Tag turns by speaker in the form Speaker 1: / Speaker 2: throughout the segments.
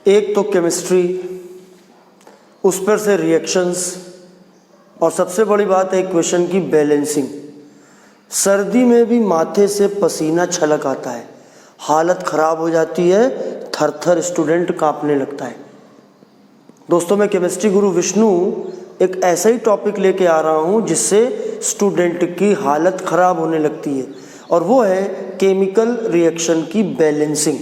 Speaker 1: एक तो केमिस्ट्री, उस पर से रिएक्शंस, और सबसे बड़ी बात है इक्वेशन की बैलेंसिंग। सर्दी में भी माथे से पसीना छलक आता है, हालत ख़राब हो जाती है, थर थर स्टूडेंट कांपने लगता है। दोस्तों, मैं केमिस्ट्री गुरु विष्णु एक ऐसा ही टॉपिक लेके आ रहा हूँ जिससे स्टूडेंट की हालत ख़राब होने लगती है, और वो है केमिकल रिएक्शन की बैलेंसिंग।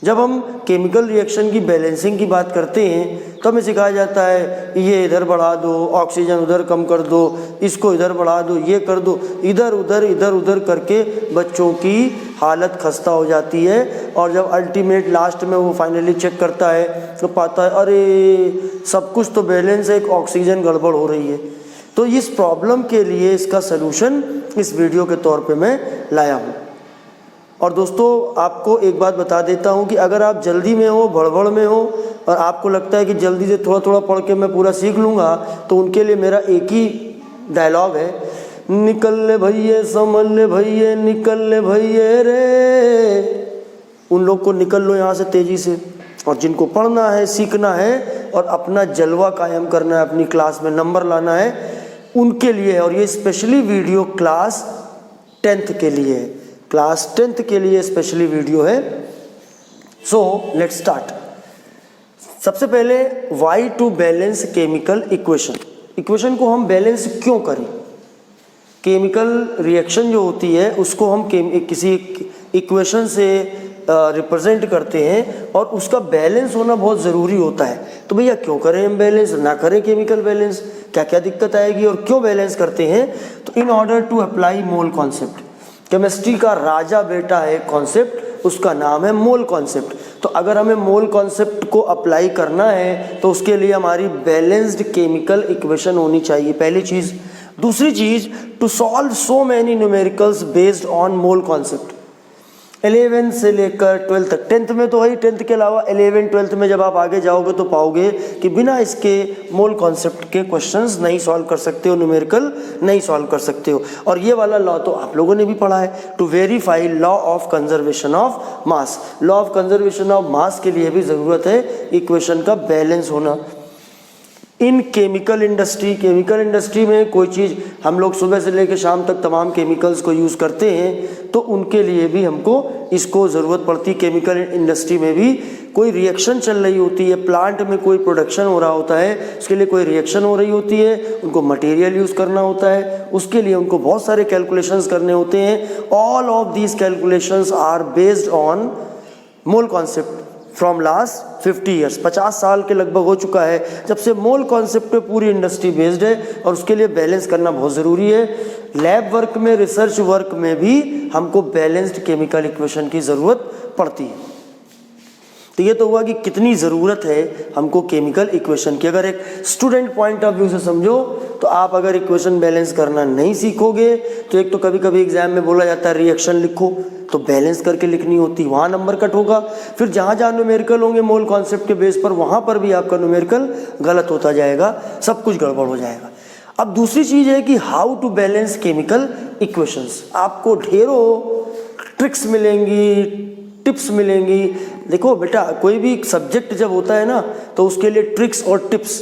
Speaker 1: जब हम केमिकल रिएक्शन की बैलेंसिंग की बात करते हैं तो हमें सिखाया जाता है ये इधर बढ़ा दो, ऑक्सीजन उधर कम कर दो, इसको इधर बढ़ा दो, ये कर दो, इधर उधर करके बच्चों की हालत खस्ता हो जाती है। और जब अल्टीमेट लास्ट में वो फाइनली चेक करता है तो पाता है अरे सब कुछ तो बैलेंस है, एक ऑक्सीजन गड़बड़ हो रही है। तो इस प्रॉब्लम के लिए इसका सलूशन इस वीडियो के तौर पे मैं लाया हूँ। और दोस्तों, आपको एक बात बता देता हूँ कि अगर आप जल्दी में हो, भड़बड़ में हो, और आपको लगता है कि जल्दी से थोड़ा थोड़ा पढ़ के मैं पूरा सीख लूँगा, तो उनके लिए मेरा एक ही डायलॉग है, निकल ले भैये संभल ले भैये, निकल ले भैये रे। उन लोग को निकल लो यहाँ से तेज़ी से, और जिनको पढ़ना है, सीखना है और अपना जलवा कायम करना है, अपनी क्लास में नंबर लाना है, उनके लिए है। और ये स्पेशली वीडियो क्लास 10th के लिए है, क्लास 10th के लिए स्पेशली वीडियो है। So let's start. सबसे पहले why to balance chemical equation. Equation को हम बैलेंस क्यों करें? केमिकल रिएक्शन जो होती है उसको हम किसी इक्वेशन से रिप्रेजेंट करते हैं, और उसका बैलेंस होना बहुत ज़रूरी होता है। तो भैया क्यों करें हम बैलेंस, ना करें केमिकल बैलेंस, क्या क्या दिक्कत आएगी और क्यों बैलेंस करते हैं? तो in order to apply mole concept, chemistry का राजा बेटा है कॉन्सेप्ट, उसका नाम है मोल कॉन्सेप्ट। तो अगर हमें मोल कॉन्सेप्ट को अप्लाई करना है तो उसके लिए हमारी बैलेंस्ड केमिकल इक्वेशन होनी चाहिए, पहली चीज़। दूसरी चीज़, to solve so many numericals based on mole concept. 11 से लेकर 12 तक, 10th में तो है, 10th के अलावा 11 12th में जब आप आगे जाओगे तो पाओगे कि बिना इसके मोल कॉन्सेप्ट के क्वेश्चंस नहीं सॉल्व कर सकते हो, न्यूमेरिकल नहीं सॉल्व कर सकते हो। और ये वाला लॉ तो आप लोगों ने भी पढ़ा है, to verify law of conservation of mass. Law of conservation of mass के लिए भी ज़रूरत है इक्वेशन का बैलेंस होना। इन केमिकल इंडस्ट्री में कोई चीज़ हम लोग सुबह से लेकर शाम तक तमाम केमिकल्स को यूज़ करते हैं, तो उनके लिए भी हमको इसको ज़रूरत पड़ती है। केमिकल इंडस्ट्री में भी कोई रिएक्शन चल रही होती है, प्लांट में कोई प्रोडक्शन हो रहा होता है, उसके लिए कोई रिएक्शन हो रही होती है, उनको मटेरियल यूज़ करना होता है, उसके लिए उनको बहुत सारे कैलकुलेशंस करने होते हैं। All of these calculations are based on mole concept from last 50 years. 50 साल के लगभग हो चुका है जब से मोल कॉन्सेप्ट पे पूरी इंडस्ट्री बेस्ड है, और उसके लिए बैलेंस करना बहुत ज़रूरी है। लैब वर्क में, रिसर्च वर्क में भी हमको बैलेंस्ड केमिकल इक्वेशन की ज़रूरत पड़ती है। तो ये तो हुआ कि कितनी ज़रूरत है हमको केमिकल इक्वेशन की। अगर एक स्टूडेंट पॉइंट ऑफ व्यू से समझो तो आप अगर इक्वेशन बैलेंस करना नहीं सीखोगे तो एक तो कभी कभी एग्जाम में बोला जाता है रिएक्शन लिखो, तो बैलेंस करके लिखनी होती, वहाँ नंबर कट होगा। फिर जहाँ जहाँ न्यूमेरिकल होंगे मोल कॉन्सेप्ट के बेस पर, वहाँ पर भी आपका न्यूमेरिकल गलत होता जाएगा, सब कुछ गड़बड़ हो जाएगा। अब दूसरी चीज़ है कि how to balance chemical equations. आपको ढेरों ट्रिक्स मिलेंगी, टिप्स मिलेंगी। देखो बेटा, कोई भी सब्जेक्ट जब होता है ना तो उसके लिए ट्रिक्स और टिप्स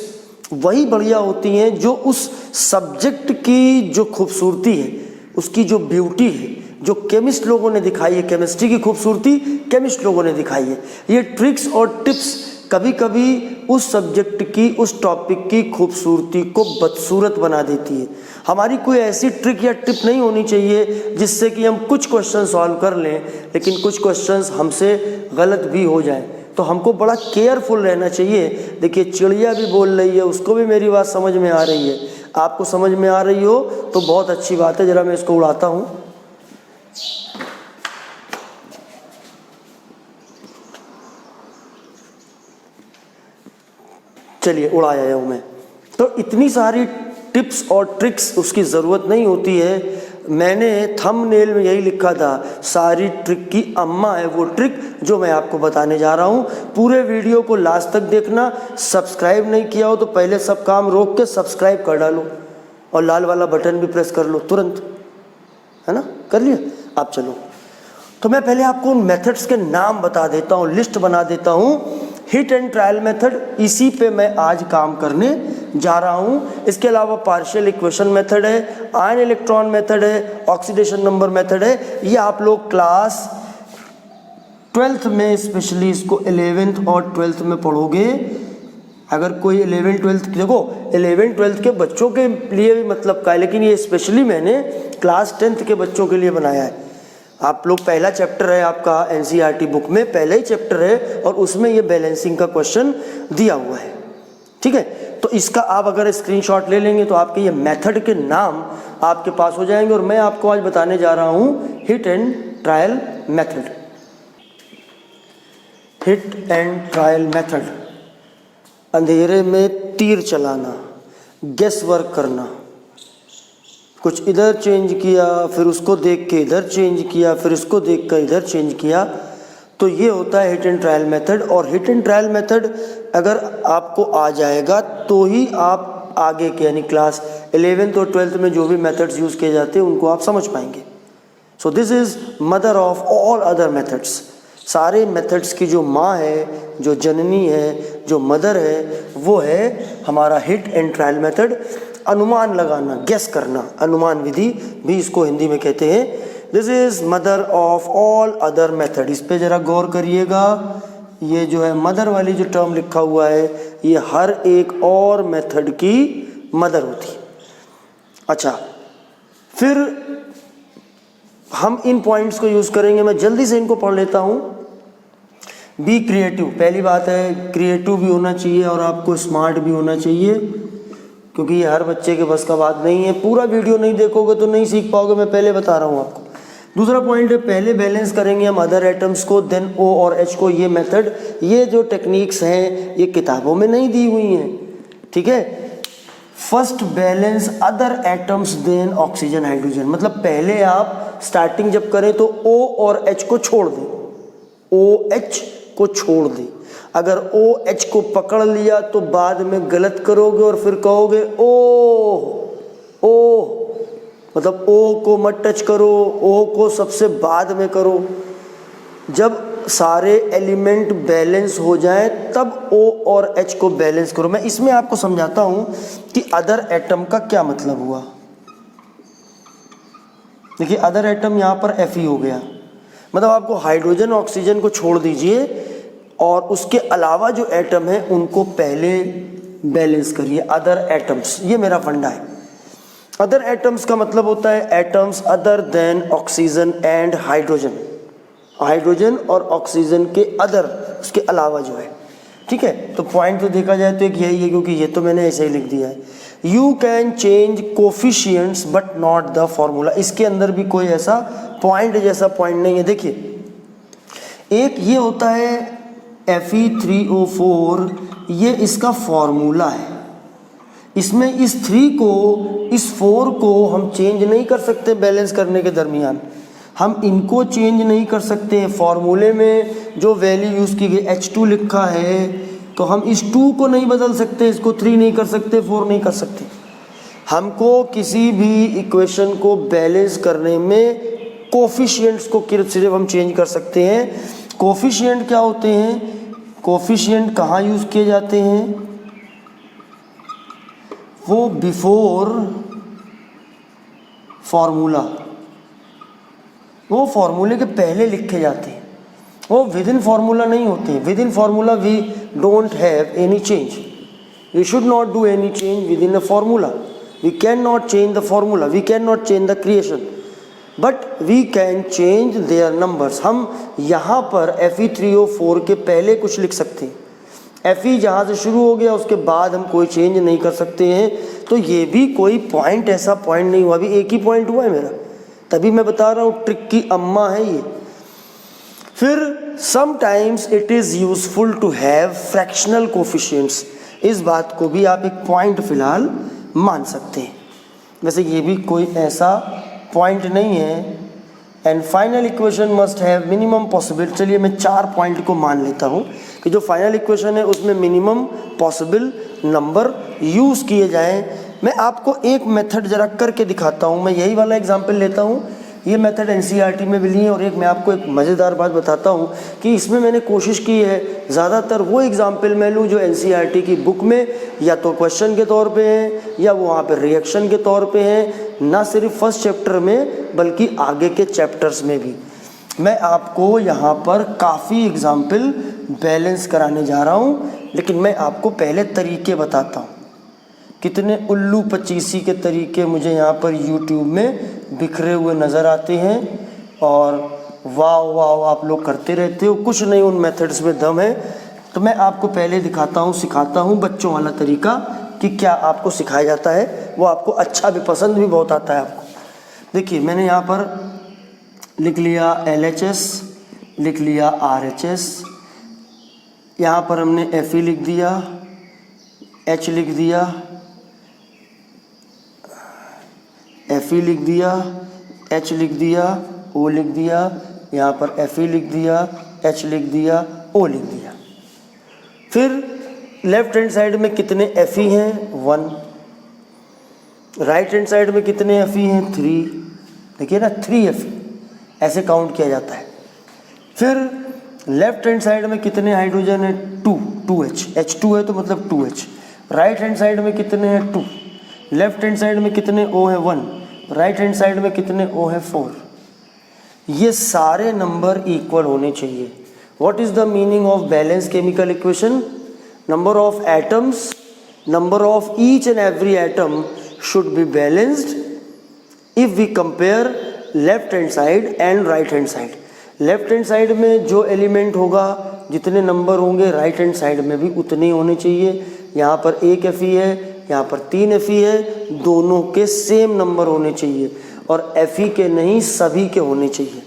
Speaker 1: वही बढ़िया होती हैं जो उस सब्जेक्ट की जो खूबसूरती है, उसकी जो ब्यूटी है, जो केमिस्ट लोगों ने दिखाई है, केमिस्ट्री की खूबसूरती केमिस्ट लोगों ने दिखाई है। ये ट्रिक्स और टिप्स कभी कभी उस सब्जेक्ट की, उस टॉपिक की खूबसूरती को बदसूरत बना देती है। हमारी कोई ऐसी ट्रिक या टिप नहीं होनी चाहिए जिससे कि हम कुछ क्वेश्चन सॉल्व कर लें लेकिन कुछ क्वेश्चंस हमसे गलत भी हो जाएं। तो हमको बड़ा केयरफुल रहना चाहिए। देखिए, चिड़िया भी बोल रही है, उसको भी मेरी बात समझ में आ रही है। आपको समझ में आ रही हो तो बहुत अच्छी बात है। ज़रा मैं इसको उड़ाता हूँ। चलिए, उड़ाया हूँ मैं। तो इतनी सारी टिप्स और ट्रिक्स उसकी ज़रूरत नहीं होती है। मैंने थंबनेल में यही लिखा था, सारी ट्रिक की अम्मा है वो ट्रिक जो मैं आपको बताने जा रहा हूँ। पूरे वीडियो को लास्ट तक देखना। सब्सक्राइब नहीं किया हो तो पहले सब काम रोक के सब्सक्राइब कर डालो, और लाल वाला बटन भी प्रेस कर लो तुरंत, है ना? कर लिया? आप चलो। तो मैं पहले आपको उन मेथड्स के नाम बता देता हूँ, लिस्ट बना देता हूँ। हिट एंड ट्रायल मेथड, इसी पे मैं आज काम करने जा रहा हूँ। इसके अलावा पार्शियल इक्वेशन मेथड है, आयन इलेक्ट्रॉन मेथड है, ऑक्सीडेशन नंबर मेथड है। ये आप लोग क्लास 12th में, स्पेशली इसको 11th और 12th में पढ़ोगे। अगर कोई 11 12 देखो 11 12 के बच्चों के लिए भी मतलब का है, लेकिन ये स्पेशली मैंने क्लास 10th के बच्चों के लिए बनाया है। आप लोग पहला चैप्टर है आपका एनसीईआरटी बुक में, पहला ही चैप्टर है और उसमें ये बैलेंसिंग का क्वेश्चन दिया हुआ है, ठीक है। तो इसका आप अगर स्क्रीनशॉट ले लेंगे तो आपके ये मेथड के नाम आपके पास हो जाएंगे। और मैं आपको आज बताने जा रहा हूँ hit and trial method. Hit and trial method, अंधेरे में तीर चलाना, गेस वर्क करना, कुछ इधर चेंज किया फिर उसको देख के इधर चेंज किया फिर उसको देख कर इधर चेंज किया, तो ये होता है हिट एंड ट्रायल मेथड। और हिट एंड ट्रायल मेथड अगर आपको आ जाएगा तो ही आप आगे के यानी क्लास 11th और 12th में जो भी मेथड्स यूज़ किए जाते हैं उनको आप समझ पाएंगे। So this is mother of all other methods. सारे मेथड्स की जो माँ है, जो जननी है, जो मदर है, वो है हमारा हिट एंड ट्रायल मेथड। अनुमान लगाना, गेस करना, अनुमान विधि भी इसको हिंदी में कहते हैं। This is mother of all other method. इस पे जरा गौर करिएगा, ये जो है मदर वाली जो टर्म लिखा हुआ है ये हर एक और मेथड की मदर होती। अच्छा, फिर हम इन पॉइंट्स को यूज करेंगे। मैं जल्दी से इनको पढ़ लेता हूँ। बी क्रिएटिव, पहली बात है क्रिएटिव भी होना चाहिए और आपको स्मार्ट भी होना चाहिए, क्योंकि ये हर बच्चे के बस का बात नहीं है। पूरा वीडियो नहीं देखोगे तो नहीं सीख पाओगे, मैं पहले बता रहा हूँ आपको। दूसरा पॉइंट है, पहले बैलेंस करेंगे हम अदर एटम्स को, देन ओ और एच को। ये मेथड, ये जो टेक्निक्स हैं ये किताबों में नहीं दी हुई हैं, ठीक है। First balance other atoms then oxygen hydrogen, मतलब पहले आप स्टार्टिंग जब करें तो ओ और एच को छोड़ दें, ओ एच को छोड़ दें। अगर ओ एच को पकड़ लिया तो बाद में गलत करोगे और फिर कहोगे ओ, मतलब ओ को मत टच करो, ओ को सबसे बाद में करो। जब सारे एलिमेंट बैलेंस हो जाए तब ओ और एच को बैलेंस करो। मैं इसमें आपको समझाता हूं कि अदर एटम का क्या मतलब हुआ। देखिए, अदर एटम यहां पर Fe हो गया, मतलब आपको हाइड्रोजन ऑक्सीजन को छोड़ दीजिए और उसके अलावा जो एटम है उनको पहले बैलेंस करिए, अदर एटम्स। ये मेरा फंडा है। अदर एटम्स का मतलब होता है atoms other than oxygen and hydrogen, hydrogen और ऑक्सीजन के अदर, उसके अलावा जो है, ठीक है। तो पॉइंट तो देखा जाए तो एक यही है, क्योंकि ये तो मैंने ऐसे ही लिख दिया है। You can change coefficients but not the formula. इसके अंदर भी कोई ऐसा पॉइंट जैसा पॉइंट नहीं है। देखिए, एक ये होता है Fe3O4, ये इसका फॉर्मूला है। इसमें इस 3 को, इस 4 को हम चेंज नहीं कर सकते बैलेंस करने के दरमियान। हम इनको चेंज नहीं कर सकते। फॉर्मूले में जो वैल्यू यूज़ की गई H2 लिखा है, तो हम इस 2 को नहीं बदल सकते, इसको 3 नहीं कर सकते, 4 नहीं कर सकते। हमको किसी भी इक्वेशन को बैलेंस करने में कोफिशिएंट्स को सिर्फ हम चेंज कर सकते हैं। कोफिशिएंट क्या होते हैं? कोफिशिएंट कहाँ यूज़ किए जाते हैं? वो बिफोर फॉर्मूला, वो फॉर्मूले के पहले लिखे जाते हैं, वो विद इन फॉर्मूला नहीं होते। Within formula we don't have any change, we should not do any change within a formula. We can not change the formula, we can not change the creation, but we can change their numbers. हम यहाँ पर Fe3O4 के पहले कुछ लिख सकते हैं। Fe जहाँ से शुरू हो गया उसके बाद हम कोई चेंज नहीं कर सकते हैं। तो ये भी कोई पॉइंट ऐसा पॉइंट नहीं हुआ, अभी एक ही पॉइंट हुआ है मेरा, तभी मैं बता रहा हूँ, ट्रिक की अम्मा है ये। फिर sometimes it is useful to have fractional coefficients, इस बात को भी आप एक पॉइंट फिलहाल मान सकते हैं। वैसे ये भी कोई ऐसा पॉइंट नहीं है। And final equation must have minimum possible. चलिए मैं 4 पॉइंट को मान लेता हूँ कि जो फाइनल इक्वेशन है उसमें मिनिमम पॉसिबल नंबर यूज़ किए जाएं। मैं आपको एक मेथड जरा करके दिखाता हूँ। मैं यही वाला एग्जांपल लेता हूँ ये मेथड एनसीईआरटी में भी लिए हैं। और एक मैं आपको एक मज़ेदार बात बताता हूँ कि इसमें मैंने कोशिश की है ज़्यादातर वो एग्जाम्पल मैं लूँ जो एनसीईआरटी की बुक में या तो क्वेश्चन के तौर पे हैं या वो वहाँ पे रिएक्शन के तौर पे हैं, ना सिर्फ फर्स्ट चैप्टर में बल्कि आगे के चैप्टर्स में भी। मैं आपको यहाँ पर काफ़ी एग्जाम्पल बैलेंस कराने जा रहा हूँ, लेकिन मैं आपको पहले तरीके बताता हूँ। कितने उल्लू पचीसी के तरीके मुझे यहाँ पर YouTube में बिखरे हुए नज़र आते हैं और वाह वाह आप लोग करते रहते हो, कुछ नहीं उन मेथड्स में दम है। तो मैं आपको पहले दिखाता हूँ, सिखाता हूँ बच्चों वाला तरीका कि क्या आपको सिखाया जाता है, वो आपको अच्छा भी पसंद भी बहुत आता है आपको। देखिए मैंने यहाँ पर लिख लिया LHS, लिख लिया RHS, यहाँ पर हमने FE लिख दिया, H लिख दिया, FE लिख दिया, H लिख दिया, O लिख दिया, यहाँ पर FE लिख दिया, H लिख दिया, O लिख दिया। फिर लेफ्ट हैंड साइड में कितने FE हैं 1, राइट हैंड साइड में कितने FE हैं 3, देखिए ना 3 FE ऐसे काउंट किया जाता है। फिर लेफ्ट हैंड साइड में कितने हाइड्रोजन है 2H, H2 है तो मतलब 2H। राइट हैंड साइड में कितने हैं 2, लेफ्ट हैंड साइड में कितने O है 1, राइट हैंड साइड में कितने O है 4। ये सारे नंबर इक्वल होने चाहिए। What is the meaning of balance chemical equation? Number of atoms, number of each and every atom should be balanced if we compare left hand side and right hand side. Left hand side में जो element होगा, जितने number होंगे right hand side में भी उतने ही होने चाहिए। यहाँ पर 1 FE है, यहाँ पर 3 FE है, दोनों के सेम नंबर होने चाहिए और FE के नहीं सभी के होने चाहिए।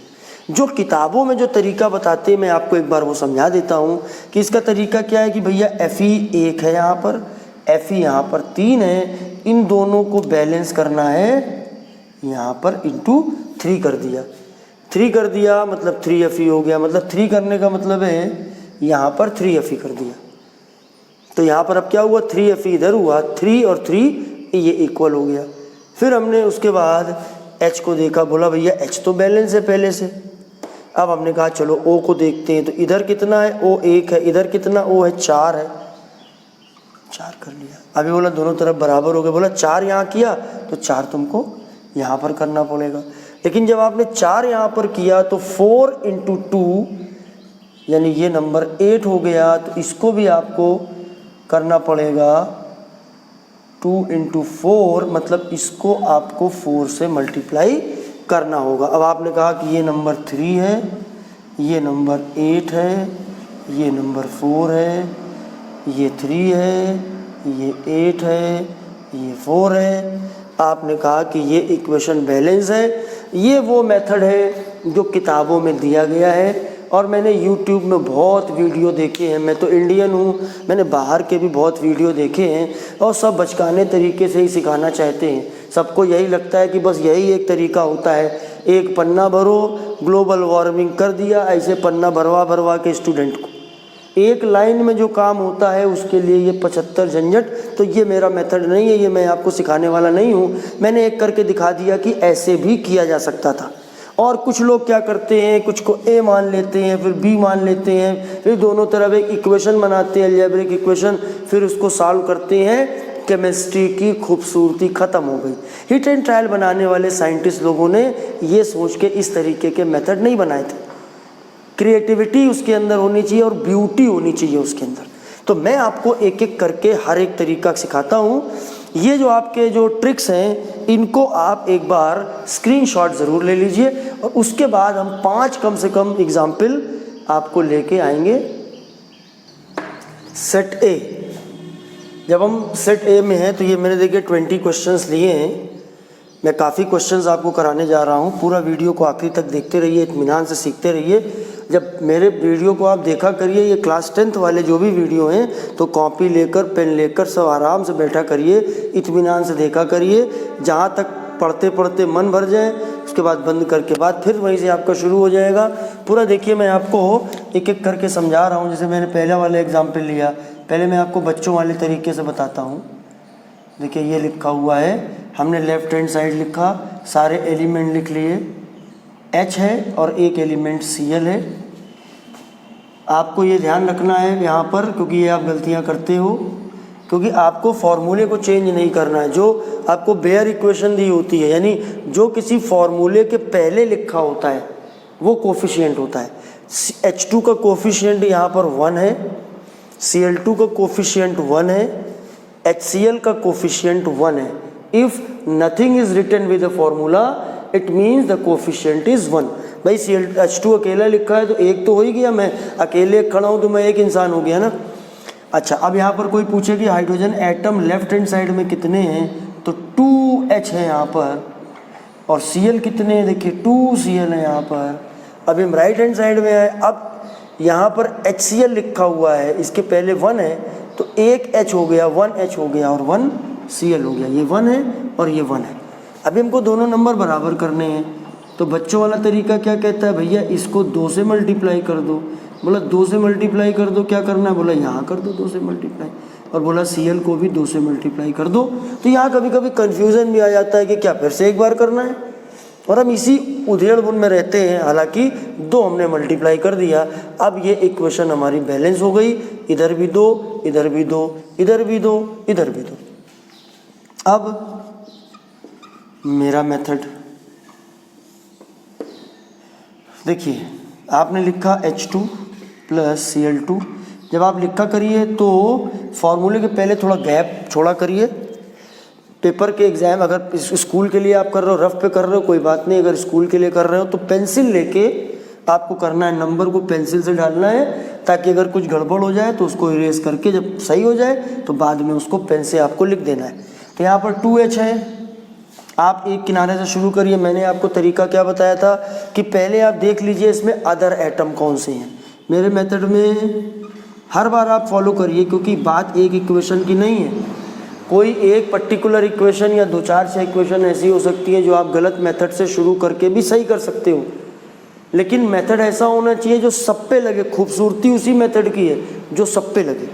Speaker 1: जो किताबों में जो तरीका बताते हैं मैं आपको एक बार वो समझा देता हूँ कि इसका तरीका क्या है कि भैया FE 1 है, यहाँ पर FE यहाँ पर 3 है, इन दोनों को बैलेंस करना है, यहाँ पर इंटू 3 कर दिया। 3 कर दिया मतलब 3 FE हो गया, मतलब 3 करने का मतलब है यहाँ पर 3 FE कर दिया। तो यहाँ पर अब क्या हुआ 3 FE इधर हुआ, 3 और 3 ये इक्वल हो गया। फिर हमने उसके बाद H को देखा, बोला भैया H तो बैलेंस है पहले से। अब हमने कहा चलो O को देखते हैं, तो इधर कितना है O 1 है, इधर कितना O है 4 है, 4 कर लिया। अभी बोला दोनों तरफ बराबर हो गए, बोला 4 यहाँ किया तो 4 तुमको यहाँ पर करना पड़ेगा। लेकिन जब आपने 4 यहाँ पर किया तो 4 × 2 यानी ये नंबर 8 हो गया, तो इसको भी आपको करना पड़ेगा 2 × 4, मतलब इसको आपको 4 से मल्टीप्लाई करना होगा। अब आपने कहा कि ये नंबर 3 है, ये नंबर 8 है, ये नंबर 4 है, ये 3 है, ये 8 है, ये 4 है। आपने कहा कि ये इक्वेशन बैलेंस है। ये वो मेथड है जो किताबों में दिया गया है और मैंने YouTube में बहुत वीडियो देखे हैं। मैं तो इंडियन हूँ, मैंने बाहर के भी बहुत वीडियो देखे हैं और सब बचकाने तरीके से ही सिखाना चाहते हैं। सबको यही लगता है कि बस यही एक तरीका होता है, एक पन्ना भरो, ग्लोबल वार्मिंग कर दिया, ऐसे पन्ना भरवा भरवा के स्टूडेंट को एक लाइन में जो काम होता है उसके लिए ये 75 झंझट। तो ये मेरा मेथड नहीं है, ये मैं आपको सिखाने वाला नहीं हूँ। मैंने एक करके दिखा दिया कि ऐसे भी किया जा सकता था। और कुछ लोग क्या करते हैं, कुछ को A मान लेते हैं, फिर B मान लेते हैं, फिर दोनों तरफ एक इक्वेशन बनाते हैं, अलजेब्रिक इक्वेशन, फिर उसको सॉल्व करते हैं। केमिस्ट्री की खूबसूरती ख़त्म हो गई। हिट एंड ट्रायल बनाने वाले साइंटिस्ट लोगों ने ये सोच के इस तरीके के मेथड नहीं बनाए थे। क्रिएटिविटी उसके अंदर होनी चाहिए और ब्यूटी होनी चाहिए उसके अंदर। तो मैं आपको एक एक करके हर एक तरीका सिखाता हूँ। ये जो आपके जो ट्रिक्स हैं इनको आप एक बार स्क्रीनशॉट ज़रूर ले लीजिए और उसके बाद हम 5 कम से कम एग्जाम्पल आपको लेके आएंगे। सेट ए, जब हम सेट ए में हैं तो ये मैंने देखिए 20 क्वेश्चंस लिए हैं। मैं काफ़ी क्वेश्चंस आपको कराने जा रहा हूँ। पूरा वीडियो को आखिरी तक देखते रहिए, इत्मीनान से सीखते रहिए। जब मेरे वीडियो को आप देखा करिए, ये क्लास 10th वाले जो भी वीडियो हैं तो कॉपी लेकर पेन लेकर सब आराम से बैठा करिए, इत्मीनान से देखा करिए। जहाँ तक पढ़ते पढ़ते मन भर जाए उसके बाद बंद करके बाद फिर वहीं से आपका शुरू हो जाएगा। पूरा देखिए, मैं आपको एक एक करके समझा रहा हूँ। जैसे मैंने पहले वाला एग्जाम्पल लिया, पहले मैं आपको बच्चों वाले तरीके से बताता हूँ। देखिए ये लिखा हुआ है, हमने लेफ्ट हैंड साइड लिखा, सारे एलिमेंट लिख लिए, H है और एक एलिमेंट Cl है। आपको ये ध्यान रखना है यहाँ पर, क्योंकि ये आप गलतियाँ करते हो, क्योंकि आपको फॉर्मूले को चेंज नहीं करना है। जो आपको बेयर इक्वेशन दी होती है, यानी जो किसी फॉर्मूले के पहले लिखा होता है वो कोफिशिएंट होता है। H2 का कोफिशिएंट यहाँ पर 1 है, Cl2 का कोफिशिएंट 1 है, HCl का कोफिशिएंट 1 है। If nothing is written with the formula it means the coefficient is 1। भाई H2 अकेला लिखा है तो एक तो हो ही गया, मैं अकेले खड़ा हूँ तो मैं एक इंसान हो गया ना। अच्छा, अब यहाँ पर कोई पूछे कि hydrogen atom left hand side में कितने हैं, तो 2H है यहाँ पर, और Cl कितने हैं, देखिए 2Cl है यहाँ पर। अब हम राइट हैंड साइड में है, अब यहाँ पर HCl लिखा हुआ है, इसके पहले 1 है तो एक H हो गया, 1H हो गया और 1Cl हो गया। ये 1 है और ये 1 है। अभी हमको दोनों नंबर बराबर करने हैं, तो बच्चों वाला तरीका क्या कहता है, भैया इसको 2 से मल्टीप्लाई कर दो। बोला 2 से मल्टीप्लाई कर दो, क्या करना है, बोला यहाँ कर दो 2 से मल्टीप्लाई, और बोला Cl को भी 2 से मल्टीप्लाई कर दो। तो यहाँ कभी कभी कन्फ्यूज़न भी आ जाता है कि क्या फिर से एक बार करना है, और हम इसी उधेड़-बुन में रहते हैं। हालांकि 2 हमने मल्टीप्लाई कर दिया, अब ये इक्वेशन हमारी बैलेंस हो गई, इधर भी 2, इधर भी 2, इधर भी 2, इधर भी 2। अब मेरा मेथड देखिए, आपने लिखा H2 प्लस Cl2। जब आप लिखा करिए तो फॉर्मूले के पहले थोड़ा गैप छोड़ा करिए। पेपर के एग्ज़ाम अगर स्कूल के लिए आप कर रहे हो, रफ पे कर रहे हो कोई बात नहीं, अगर स्कूल के लिए कर रहे हो तो पेंसिल लेके आपको करना है, नंबर को पेंसिल से डालना है, ताकि अगर कुछ गड़बड़ हो जाए तो उसको इरेज करके जब सही हो जाए तो बाद में उसको पेन से आपको लिख देना है। तो यहाँ पर 2H है, आप एक किनारे से शुरू करिए। मैंने आपको तरीका क्या बताया था कि पहले आप देख लीजिए इसमें अदर एटम कौन से हैं। मेरे मेथड में हर बार आप फॉलो करिए, क्योंकि बात एक इक्वेशन की नहीं है। कोई एक पर्टिकुलर इक्वेशन या 2-4-6 इक्वेशन ऐसी हो सकती है जो आप गलत मेथड से शुरू करके भी सही कर सकते हो, लेकिन मेथड ऐसा होना चाहिए जो सब पे लगे। खूबसूरती उसी मेथड की है जो सब पे लगे,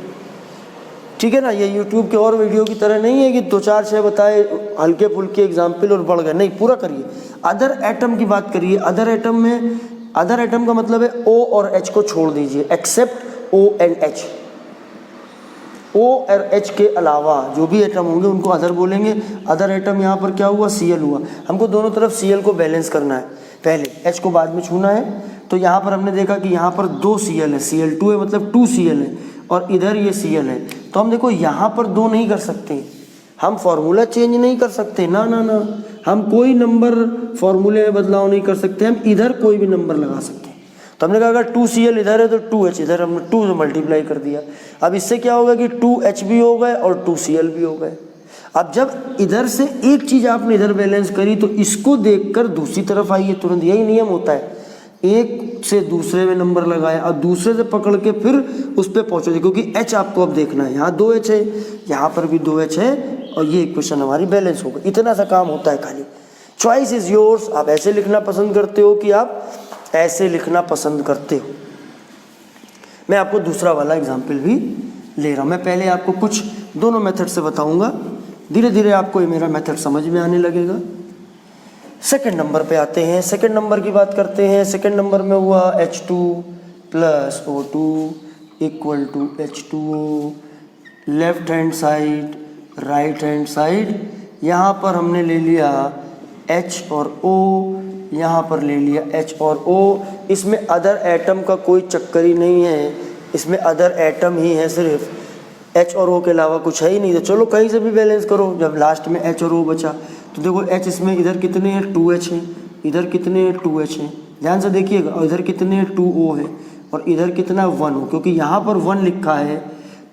Speaker 1: ठीक है ना। ये यूट्यूब के और वीडियो की तरह नहीं है कि 2-4-6 बताए, हल्के फुल्के एग्जाम्पल और बढ़ गए, नहीं, पूरा करिए। अदर एटम की बात करिए। अदर एटम में, अदर एटम का मतलब है O और H को छोड़ दीजिए, except O and H। O और H के अलावा जो भी एटम होंगे उनको अदर बोलेंगे। अदर एटम यहाँ पर क्या हुआ, Cl हुआ। हमको दोनों तरफ Cl को बैलेंस करना है, पहले H को बाद में छूना है। तो यहाँ पर हमने देखा कि यहाँ पर 2 Cl है, Cl2 है मतलब 2 Cl है, और इधर ये Cl है। तो हम देखो यहाँ पर 2 नहीं कर सकते, हम फॉर्मूला चेंज नहीं कर सकते, ना ना ना, हम कोई नंबर फॉर्मूले में बदलाव नहीं कर सकते, हम इधर कोई भी नंबर लगा सकते हैं। तो हमने कहा अगर 2Cl इधर है तो 2H इधर, हमने 2 से मल्टीप्लाई कर दिया। अब इससे क्या होगा कि 2H भी हो गए और 2Cl भी हो गए। अब जब इधर से एक चीज़ आपने इधर बैलेंस करी तो इसको देखकर दूसरी तरफ आइए तुरंत, यही नियम होता है। एक से दूसरे में नंबर लगाया और दूसरे से पकड़ के फिर उस पर पहुँचो, क्योंकि H आपको अब देखना है। यहाँ 2H है, यहाँ पर भी 2H है, और ये इक्वेशन हमारी बैलेंस हो गई। इतना सा काम होता है खाली। Choice is yours. आप ऐसे लिखना पसंद करते हो कि आप ऐसे लिखना पसंद करते हो। मैं आपको दूसरा वाला एग्जाम्पल भी ले रहा हूँ। मैं पहले आपको कुछ दोनों मेथड से बताऊँगा, धीरे धीरे आपको ये मेरा मेथड समझ में आने लगेगा। सेकेंड नंबर पे आते हैं। सेकेंड नंबर की बात करते हैं। सेकेंड नंबर में हुआ H2 plus O2 equal to H2O, left hand side, right hand side. यहाँ पर हमने ले लिया H और O, यहाँ पर ले लिया H और O। इसमें अदर एटम का कोई चक्कर ही नहीं है, इसमें अदर एटम ही है, सिर्फ H और O के अलावा कुछ है ही नहीं। तो चलो कहीं से भी बैलेंस करो। जब लास्ट में H और O बचा तो देखो H इसमें इधर कितने हैं, 2H हैं, इधर कितने हैं, 2H हैं, ध्यान से देखिएगा। और इधर कितने हैं, 2O है, और इधर कितना 1 हो, क्योंकि यहाँ पर 1 लिखा है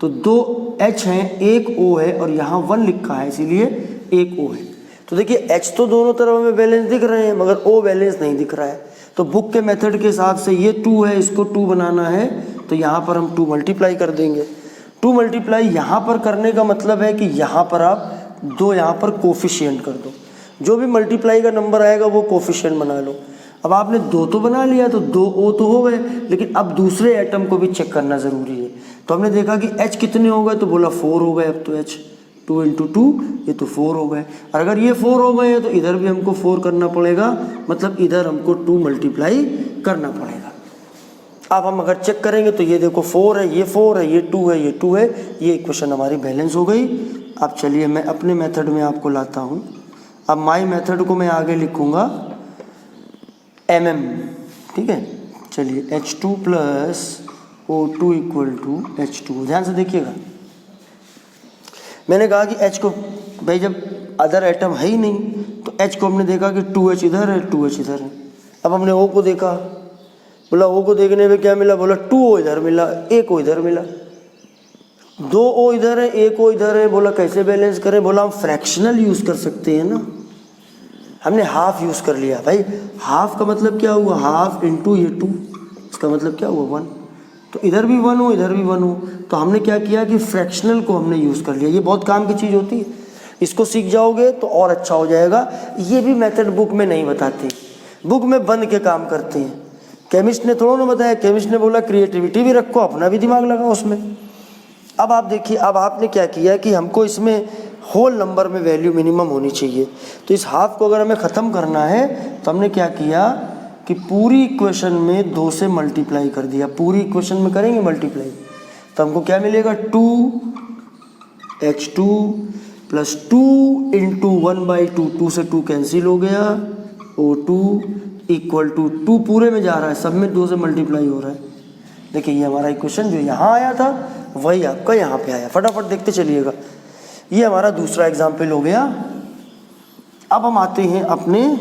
Speaker 1: तो 2 H हैं, 1 O है, और यहाँ 1 लिखा है इसीलिए 1 O है। तो देखिए H तो दोनों तरफ में बैलेंस दिख रहे हैं मगर O बैलेंस नहीं दिख रहा है। तो बुक के मेथड के हिसाब से ये 2 है, इसको 2 बनाना है तो यहाँ पर हम 2 मल्टीप्लाई कर देंगे। 2 मल्टीप्लाई यहाँ पर करने का मतलब है कि यहाँ पर आप 2 यहाँ पर कोफिशिएंट कर दो, जो भी मल्टीप्लाई का नंबर आएगा वो कोफिशिएंट बना लो। अब आपने 2 तो बना लिया तो 2 O तो हो गए, लेकिन अब दूसरे एटम को भी चेक करना ज़रूरी है। तो हमने देखा कि H कितने हो गए, तो बोला 4 हो गए। अब तो H 2 इंटू 2 ये तो 4 हो गए, और अगर ये 4 हो गए हैं तो इधर भी हमको 4 करना पड़ेगा, मतलब इधर हमको 2 मल्टीप्लाई करना पड़ेगा। अब हम अगर चेक करेंगे तो ये देखो 4 है, ये 4 है, ये 2 है, ये 2 है, ये इक्वेशन हमारी बैलेंस हो गई। अब चलिए मैं अपने मेथड में आपको लाता हूँ। अब माई मेथड को मैं आगे लिखूँगा ठीक है। चलिए H2 plus O2 equal to H2। ध्यान से देखिएगा, मैंने कहा कि H को भाई जब अदर एटम है ही नहीं तो H को हमने देखा कि 2H इधर है, 2H इधर है। अब हमने O को देखा, बोला O को देखने में क्या मिला, बोला 2O इधर मिला, 1O इधर मिला, 2O इधर है, 1O इधर है। बोला कैसे बैलेंस करें, बोला हम फ्रैक्शनल यूज़ कर सकते हैं ना। हमने हाफ यूज़ कर लिया। भाई हाफ का मतलब क्या हुआ, हाफ इंटू ये 2, इसका मतलब क्या हुआ 1। तो इधर भी 1 हो, इधर भी 1 हो, तो हमने क्या किया कि फ्रैक्शनल को हमने यूज़ कर लिया। ये बहुत काम की चीज़ होती है, इसको सीख जाओगे तो और अच्छा हो जाएगा। ये भी मेथड बुक में नहीं बताते, बुक में बंद के काम करते हैं। केमिस्ट ने थोड़ा ना बताया, केमिस्ट ने बोला क्रिएटिविटी भी रखो, अपना भी दिमाग लगाओ उसमें। अब आप देखिए, अब आपने क्या किया कि हमको इसमें होल नंबर में वैल्यू मिनिमम होनी चाहिए, तो इस हाफ को अगर हमें ख़त्म करना है तो हमने क्या किया कि पूरी इक्वेशन में 2 से मल्टीप्लाई कर दिया। पूरी इक्वेशन में करेंगे मल्टीप्लाई तो हमको क्या मिलेगा, 2H2 प्लस 2 इंटू 1/2, 2 से 2 कैंसिल हो गया, O2 इक्वल टू 2 पूरे में जा रहा है, सब में 2 से मल्टीप्लाई हो रहा है। देखिए ये हमारा इक्वेशन जो यहाँ आया था वही आपका यहाँ पे आया। फटाफट देखते चलिएगा, ये हमारा दूसरा एग्जाम्पल हो गया। अब हम आते हैं अपने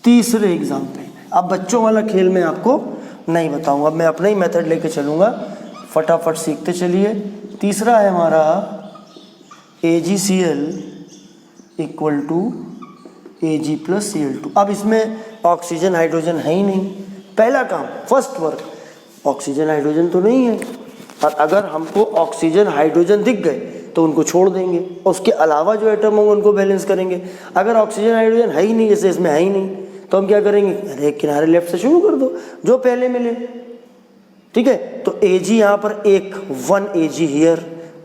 Speaker 1: तीसरे एग्जाम्पल। अब बच्चों वाला खेल मैं आपको नहीं बताऊंगा, अब मैं अपना ही मेथड लेके चलूँगा। फटाफट सीखते चलिए। तीसरा है हमारा AgCl equal to Ag plus Cl2। अब इसमें ऑक्सीजन हाइड्रोजन है ही नहीं। पहला काम, फर्स्ट वर्क, ऑक्सीजन हाइड्रोजन तो नहीं है, और अगर हमको ऑक्सीजन हाइड्रोजन दिख गए तो उनको छोड़ देंगे, और उसके अलावा जो एटम होंगे उनको बैलेंस करेंगे। अगर ऑक्सीजन हाइड्रोजन है ही नहीं, जैसे इसमें है ही नहीं, तो हम क्या करेंगे, अरे एक किनारे लेफ्ट से शुरू कर दो, जो पहले मिले। ठीक है, तो Ag यहाँ पर 1 Ag हियर,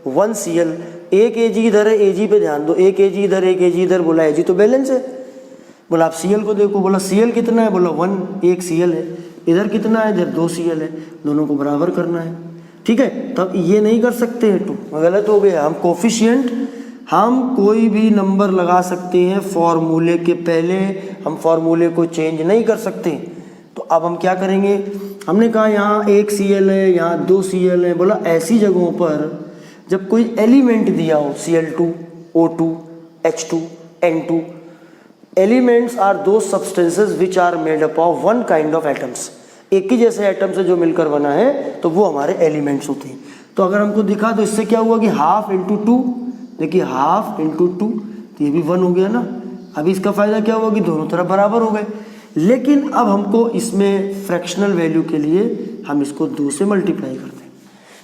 Speaker 1: 1 Cl, 1 Ag इधर है, Ag पे ध्यान दो, 1 Ag इधर, 1 Ag इधर, बोला Ag तो बैलेंस है। बोला आप Cl को देखो, बोला Cl कितना है, बोला 1 Cl है, इधर कितना है, इधर 2 Cl है, दोनों को बराबर करना है। ठीक है, तब ये नहीं कर सकते हैं, 2 गलत हो गया। हम कोफिशिएंट, हम कोई भी नंबर लगा सकते हैं फॉर्मूले के पहले, हम फॉर्मूले को चेंज नहीं कर सकते। तो अब हम क्या करेंगे, हमने कहा यहाँ 1 Cl है, यहाँ 2 Cl है। बोला ऐसी जगहों पर जब कोई एलिमेंट दिया हो, Cl2, O2, H2, N2, elements are those substances which are made up of one kind of atoms. एक ही जैसे एटम से जो मिलकर बना है तो वो हमारे एलिमेंट्स होते हैं। तो अगर हमको दिखा तो इससे क्या हुआ कि हाफ इंटू 2, देखिए हाफ इंटू 2, तो ये भी 1 हो गया ना। अभी इसका फ़ायदा क्या हुआ कि दोनों तरफ बराबर हो गए। लेकिन अब हमको इसमें फ्रैक्शनल वैल्यू के लिए हम इसको 2 से मल्टीप्लाई करते हैं।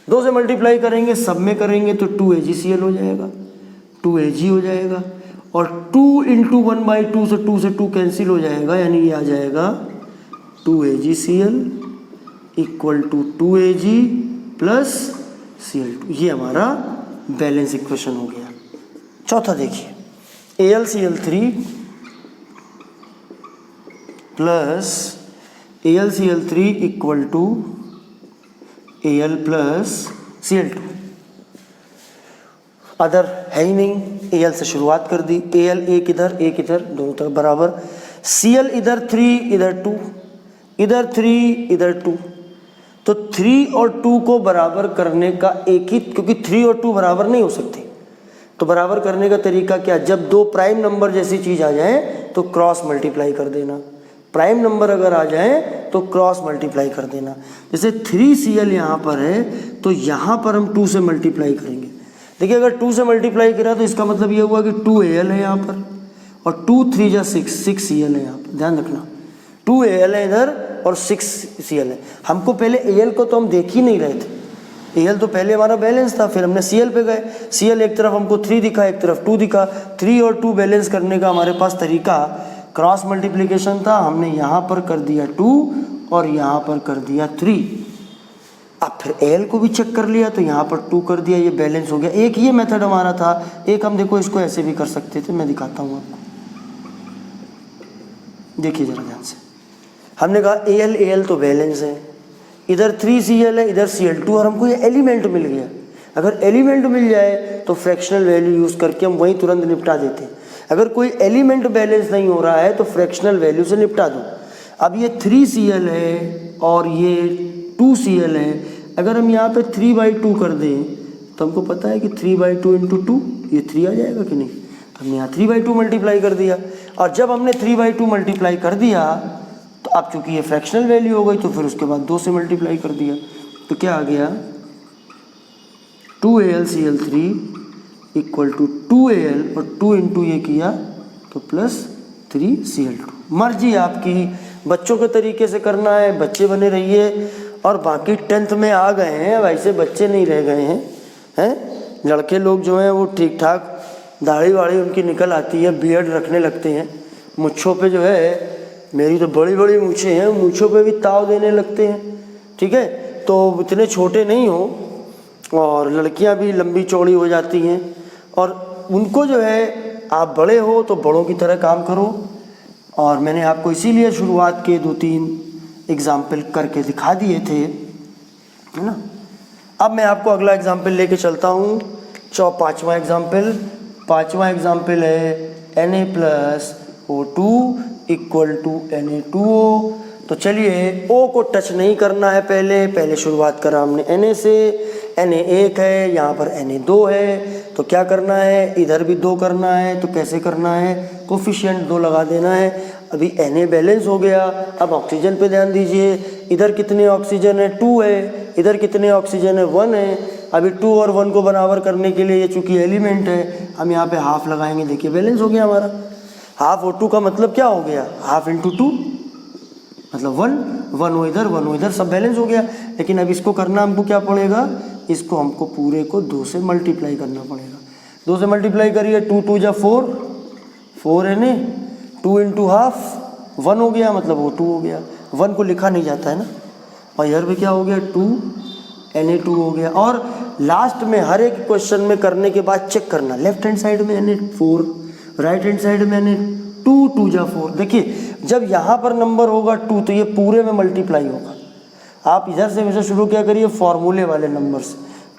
Speaker 1: 2 से मल्टीप्लाई करेंगे, सब में करेंगे तो 2AgCl हो जाएगा, 2Ag हो जाएगा, और 2 इंटू 1/2 से 2 से 2 कैंसिल हो जाएगा, यानी ये आ जाएगा 2AgCl equal to 2Ag plus Cl2। ये हमारा बैलेंस इक्वेशन हो गया। चौथा देखिए, AlCl3 plus AlCl3 equal to Al plus Cl2। Other है ही नहीं, Al से शुरुआत कर दी, Al एक इधर एक इधर, दोनों तरफ बराबर। Cl इधर 3 इधर 2, इधर 3 इधर 2, तो 3 और 2 को बराबर करने का एक ही, क्योंकि 3 और 2 बराबर नहीं हो सकते, तो बराबर करने का तरीका क्या, जब 2 प्राइम नंबर जैसी चीज़ आ जाए तो क्रॉस मल्टीप्लाई कर देना। प्राइम नंबर अगर आ जाए तो क्रॉस मल्टीप्लाई कर देना। जैसे 3Cl यहाँ पर है तो यहाँ पर हम 2 से मल्टीप्लाई करेंगे। देखिए अगर 2 से मल्टीप्लाई करा तो इसका मतलब ये हुआ कि 2Al है यहाँ पर, और 2 3 जा 6Cl है यहाँ पर। ध्यान रखना 2Al है इधर और 6Cl है। हमको पहले Al को तो हम देख ही नहीं रहे थे, Al तो पहले हमारा बैलेंस था, फिर हमने Cl पे गए। Cl एक तरफ हमको 3 दिखा, एक तरफ 2 दिखा। 3 और 2 बैलेंस करने का हमारे पास तरीका क्रॉस मल्टीप्लिकेशन था। हमने यहाँ पर कर दिया 2 और यहाँ पर कर दिया 3। अब फिर एल को भी चेक कर लिया तो यहाँ पर 2 कर दिया, ये बैलेंस हो गया। एक ये मेथड हमारा था, एक हम देखो इसको ऐसे भी कर सकते थे, मैं दिखाता हूँ आपको। देखिए जरा ध्यान से, हमने कहा एल तो बैलेंस है, इधर 3Cl है, इधर Cl2 और हमको ये एलिमेंट मिल गया। अगर एलिमेंट मिल जाए तो फ्रैक्शनल वैल्यू यूज़ करके हम वहीं तुरंत निपटा देते हैं। अगर कोई एलिमेंट बैलेंस नहीं हो रहा है तो फ्रैक्शनल वैल्यू से निपटा दो। अब ये 3Cl है और ये 2Cl है, अगर हम यहाँ पे 3/2 कर दें तो हमको पता है कि 3/2 × 2 ये 3 आ जाएगा कि नहीं। हमने यहाँ 3/2 मल्टीप्लाई कर दिया, और जब हमने 3/2 मल्टीप्लाई कर दिया तो अब चूंकि ये फ्रैक्शनल वैल्यू हो गई तो फिर उसके बाद 2 से मल्टीप्लाई कर दिया, तो क्या आ गया 2AlCl3 = 2Al और 2 × ये किया तो +3Cl2। मर्जी आपकी, बच्चों के तरीके से करना है बच्चे बने रहिए, और बाकी 10th में आ गए हैं वैसे बच्चे नहीं रह गए हैं। लड़के लोग जो हैं वो ठीक ठाक दाढ़ी वाड़ी उनकी निकल आती है, बियर्ड रखने लगते हैं, मुच्छों पे जो है, मेरी तो बड़ी बड़ी मूछें हैं, मूछों पे भी ताव देने लगते हैं, ठीक है। तो इतने छोटे नहीं हो, और लड़कियां भी लंबी चौड़ी हो जाती हैं, और उनको जो है आप बड़े हो तो बड़ों की तरह काम करो। और मैंने आपको इसीलिए शुरुआत के 2-3 एग्जाम्पल करके दिखा दिए थे, है ना। अब मैं आपको अगला एग्जाम्पल लेके चलता हूँ, पाँचवा एग्जाम्पल है Na+O2 = Na2O। तो चलिए O को टच नहीं करना है, पहले शुरुआत करा हमने Na से, Na1 है, यहाँ पर Na2 है, तो क्या करना है, इधर भी 2 करना है। तो कैसे करना है, कोफिशिएंट 2 लगा देना है। अभी Na बैलेंस हो गया। अब ऑक्सीजन पे ध्यान दीजिए, इधर कितने ऑक्सीजन है, 2 है, इधर कितने ऑक्सीजन है, 1 है। अभी 2 और 1 को बराबर करने के लिए ये चूंकि एलिमेंट है, हम यहाँ पे हाफ लगाएंगे, देखिए बैलेंस हो गया हमारा। हाफ O2 का मतलब क्या हो गया, हाफ × 2 मतलब 1 वो इधर 1 वो इधर, सब बैलेंस हो गया। लेकिन अब इसको करना हमको क्या पड़ेगा, इसको हमको पूरे को 2 से मल्टीप्लाई करना पड़ेगा। 2 से मल्टीप्लाई करिए, 2 × 2 = 4, 4 Na, 2 × हाफ 1 हो गया, मतलब वो 2 हो गया। 1 को लिखा नहीं जाता है ना। और इधर भी क्या हो गया, 2 Na2 हो गया। और लास्ट में हर एक क्वेश्चन में करने के बाद चेक करना, लेफ्ट हैंड साइड में Na4, राइट हैंड साइड में Na2, 2 × 4। देखिए जब यहाँ पर नंबर होगा 2 तो ये पूरे में मल्टीप्लाई होगा। आप इधर से हमेशा शुरू क्या करिए, फॉर्मूले वाले नंबर से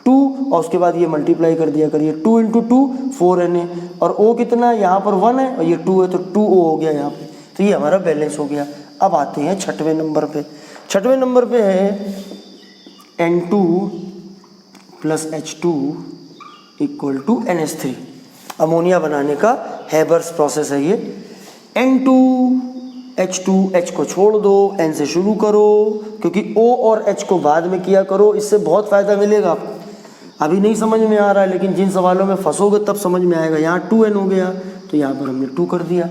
Speaker 1: 2, और उसके बाद ये मल्टीप्लाई कर दिया करिए, 2 × 2 4 Na, और O कितना है, यहाँ पर 1 है और ये 2 है तो 2O हो गया यहाँ पे। तो ये हमारा बैलेंस हो गया। अब आते हैं 6वें नंबर पे। 6वें नंबर पे है N2 + H2 = NH3। अमोनिया बनाने का हैबर्स प्रोसेस है ये। N2H2, H को छोड़ दो, N से शुरू करो, क्योंकि O और H को बाद में किया करो, इससे बहुत फ़ायदा मिलेगा आपको। अभी नहीं समझ में आ रहा है, लेकिन जिन सवालों में फंसोगे तब समझ में आएगा। यहाँ 2N हो गया तो यहाँ पर हमने 2 कर दिया,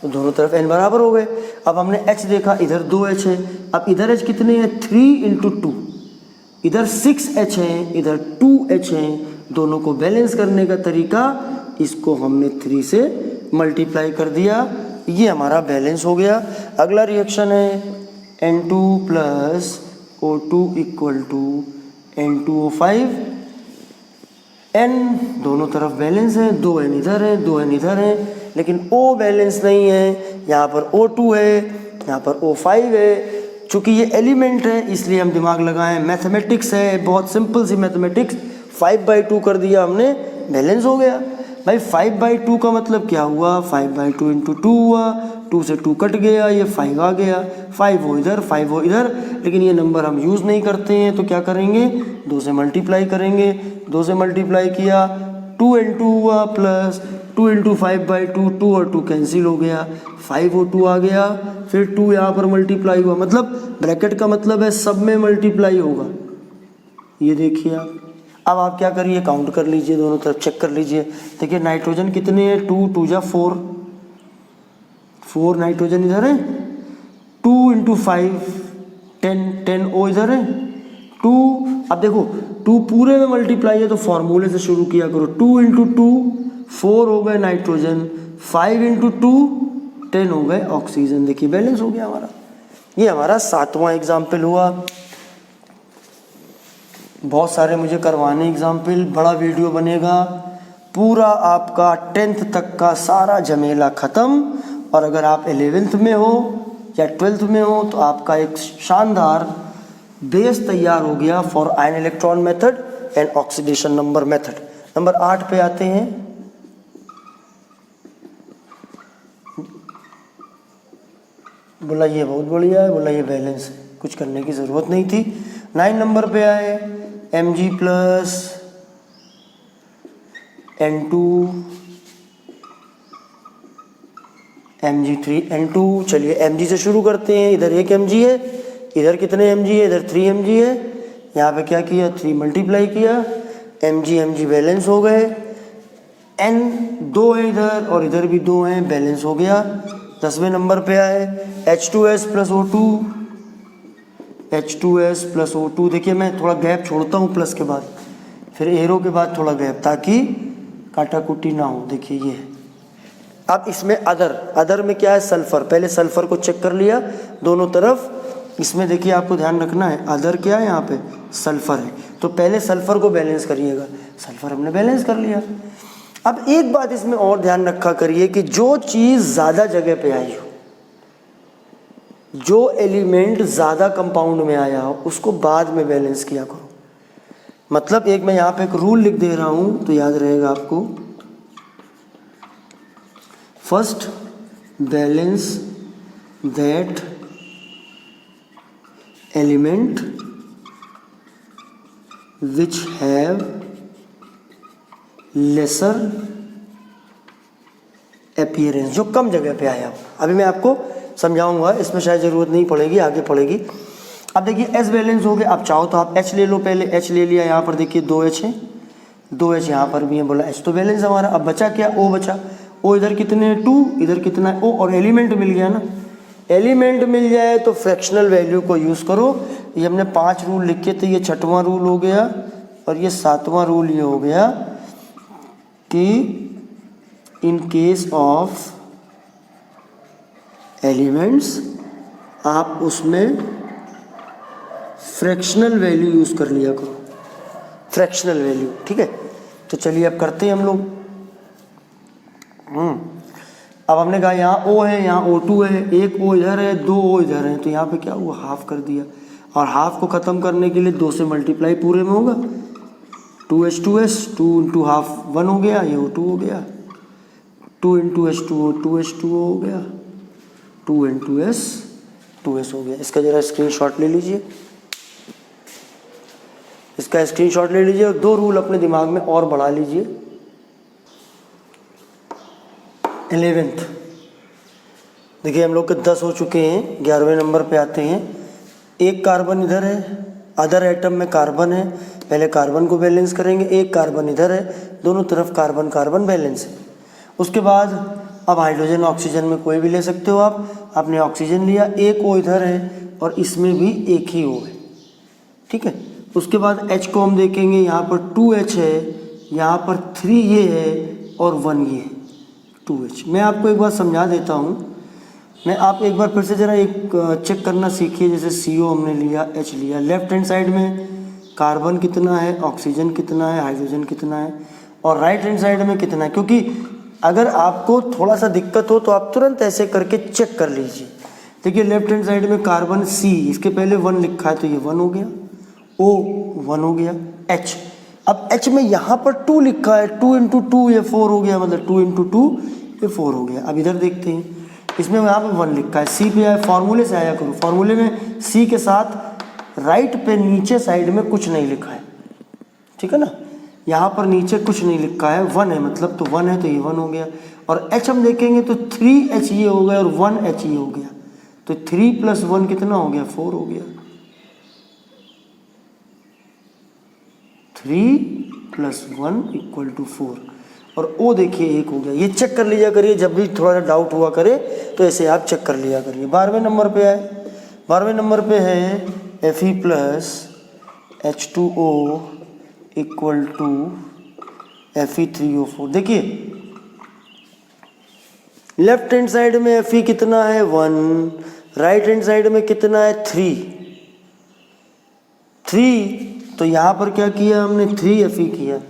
Speaker 1: तो दोनों तरफ N बराबर हो गए। अब हमने H देखा, इधर 2H है, अब इधर H कितने हैं, 3 × 2, इधर 6H है, इधर 2H है। दोनों को बैलेंस करने का तरीका, इसको हमने 3 से मल्टीप्लाई कर दिया, ये हमारा बैलेंस हो गया। अगला रिएक्शन है N2 + O2 = N2O5। N दोनों तरफ बैलेंस है, 2N इधर है, 2N इधर है, लेकिन O बैलेंस नहीं है। यहाँ पर O2 है, यहाँ पर O5 है। चूँकि ये एलिमेंट है इसलिए हम दिमाग लगाएं, मैथमेटिक्स है, बहुत सिंपल सी मैथमेटिक्स। 5/2 कर दिया हमने, बैलेंस हो गया। भाई 5/2 का मतलब क्या हुआ, 5/2 × 2 हुआ, 2 से 2 कट गया, ये 5 आ गया, 5 वो इधर 5 वो इधर। लेकिन ये नंबर हम यूज़ नहीं करते हैं, तो क्या करेंगे, 2 से मल्टीप्लाई करेंगे। 2 से मल्टीप्लाई किया, 2N2 हुआ प्लस 2 × 5/2, 2 और 2 कैंसिल हो गया, 5O2 आ गया। फिर 2 यहाँ पर मल्टीप्लाई हुआ, मतलब ब्रैकेट का मतलब है सब में मल्टीप्लाई होगा। ये देखिए आप। अब आप क्या करिए, काउंट कर लीजिए, दोनों तरफ चेक कर लीजिए। देखिए नाइट्रोजन कितने हैं, 2 × 2 = 4, 4 नाइट्रोजन इधर है, 2 × 5 10 O इधर है, 2। अब देखो 2 पूरे में मल्टीप्लाई है तो फॉर्मूले से शुरू किया करो, 2 × 2 4 हो गए नाइट्रोजन, 5 × 2 10 हो गए ऑक्सीजन। देखिए बैलेंस हो गया हमारा। ये हमारा 7वां एग्जाम्पल हुआ। बहुत सारे मुझे करवाने एग्जाम्पल, बड़ा वीडियो बनेगा, पूरा आपका 10th तक का सारा झमेला ख़त्म। और अगर आप 11th में हो या 12th में हो तो आपका एक शानदार बेस तैयार हो गया for ion electron method and oxidation number method. Number 8 पे आते हैं। बोला ये बहुत बढ़िया है, बोला ये बैलेंस है, कुछ करने की ज़रूरत नहीं थी। 9 नंबर पे आए Mg plus N2 Mg3 N2। चलिए Mg से शुरू करते हैं। इधर एक Mg है, इधर कितने Mg है, इधर 3 Mg है। यहाँ पे क्या किया, 3 मल्टीप्लाई किया, Mg बैलेंस हो गए। N 2 है इधर और इधर भी 2 हैं, बैलेंस हो गया। 10वें नंबर पे आए H2S plus O2, H2S plus O2। देखिए मैं थोड़ा गैप छोड़ता हूँ प्लस के बाद, फिर एरो के बाद थोड़ा गैप, ताकि काटाकुटी ना हो। देखिए ये है। अब इसमें अदर में क्या है, सल्फर। पहले सल्फर को चेक कर लिया दोनों तरफ। इसमें देखिए आपको ध्यान रखना है, अदर क्या है, यहाँ पे सल्फर है, तो पहले सल्फर को बैलेंस करिएगा। सल्फर हमने बैलेंस कर लिया। अब एक बात इसमें और ध्यान रखा करिए कि जो चीज़ ज़्यादा जगह पे आई हो, जो एलिमेंट ज़्यादा कंपाउंड में आया हो, उसको बाद में बैलेंस किया करो। मतलब एक मैं यहाँ पे एक रूल लिख दे रहा हूँ तो याद रहेगा आपको। First balance that element which have laser appearance, जो कम जगह पे आया हो। अभी मैं आपको समझाऊंगा, इसमें शायद ज़रूरत नहीं पड़ेगी, आगे पड़ेगी। अब देखिए एस बैलेंस हो गया। आप चाहो तो आप एच ले लो, पहले एच ले लिया। यहाँ पर देखिए 2H है, 2H यहाँ पर भी है, बोला एच तो बैलेंस हमारा। अब बचा क्या, O बचा। O इधर कितने हैं, 2, इधर कितना है O, और एलिमेंट मिल गया ना। एलिमेंट मिल जाए तो फ्रैक्शनल वैल्यू को यूज़ करो। ये हमने 5 रूल लिखे थे, ये 6वां रूल हो गया और ये 7वां रूल ये हो गया कि इन केस ऑफ एलिमेंट्स आप उसमें फ्रैक्शनल वैल्यू यूज़ कर लिया करो, फ्रैक्शनल वैल्यू। ठीक है, तो चलिए अब करते हैं हम लोग। अब हमने कहा यहाँ O है, यहाँ O2 है, एक O इधर है, 2 O इधर है, तो यहाँ पे क्या हुआ, हाफ कर दिया। और हाफ को ख़त्म करने के लिए 2 से मल्टीप्लाई पूरे में होगा। 2H2S, 2 इंटू हाफ 1 हो गया, ये O2 हो गया। 2 इंटू H2O, 2H2O हो गया। 2 इंटू S, 2S हो गया। इसका ज़रा स्क्रीनशॉट ले लीजिए, इसका स्क्रीनशॉट ले लीजिए और 2 रूल अपने दिमाग में और बढ़ा लीजिए। 11th देखिए हम लोग के 10 हो चुके हैं, 11वें नंबर पे आते हैं। एक कार्बन इधर है, अदर एटम में कार्बन है, पहले कार्बन को बैलेंस करेंगे। एक कार्बन इधर है, दोनों तरफ कार्बन कार्बन बैलेंस है। उसके बाद अब हाइड्रोजन ऑक्सीजन में कोई भी ले सकते हो आप। आपने ऑक्सीजन लिया, एक O इधर है और इसमें भी एक ही O है। ठीक है, उसके बाद H को हम देखेंगे, यहाँ पर 2H है, यहाँ पर 3 ये है और 1 ये है, 2H। मैं आपको एक बार समझा देता हूँ, मैं आप एक बार फिर से ज़रा एक चेक करना सीखिए। जैसे CO हमने लिया, H लिया, लेफ्ट हैंड साइड में कार्बन कितना है, ऑक्सीजन कितना है, हाइड्रोजन कितना है, और राइट हैंड साइड में कितना है। क्योंकि अगर आपको थोड़ा सा दिक्कत हो तो आप तुरंत ऐसे करके चेक कर लीजिए। देखिए लेफ्ट हैंड साइड में कार्बन C, इसके पहले 1 लिखा है तो ये 1 हो गया, O 1 हो गया, H। अब H में यहाँ पर 2 लिखा है, 2 इंटू 2 ये 4 हो गया, मतलब 2 इंटू 2 ये 4 हो गया। अब इधर देखते हैं, इसमें यहाँ पे 1 लिखा है। C पे आया, फार्मूले से आया करो। फार्मूले में C के साथ राइट पे नीचे साइड में कुछ नहीं लिखा है, ठीक है ना। यहाँ पर नीचे कुछ नहीं लिखा है, 1 है, मतलब तो 1 है तो ये 1 हो गया। और H हम देखेंगे तो 3H ये हो गया और 1H ये हो गया, तो 3 + 1 कितना हो गया, 4 हो गया। 3 + 1 = 4। और O देखिए 1 हो गया। ये चेक कर लिया करिए, जब भी थोड़ा सा डाउट हुआ करे तो ऐसे आप चेक कर लिया करिए। 12वें नंबर पे आए, 12वें नंबर पे है Fe + H2O = Fe3O4। देखिए लेफ्ट हैंड साइड में Fe कितना है, 1, राइट हैंड साइड में कितना है, 3। तो यहाँ पर क्या किया हमने 3Fe किया,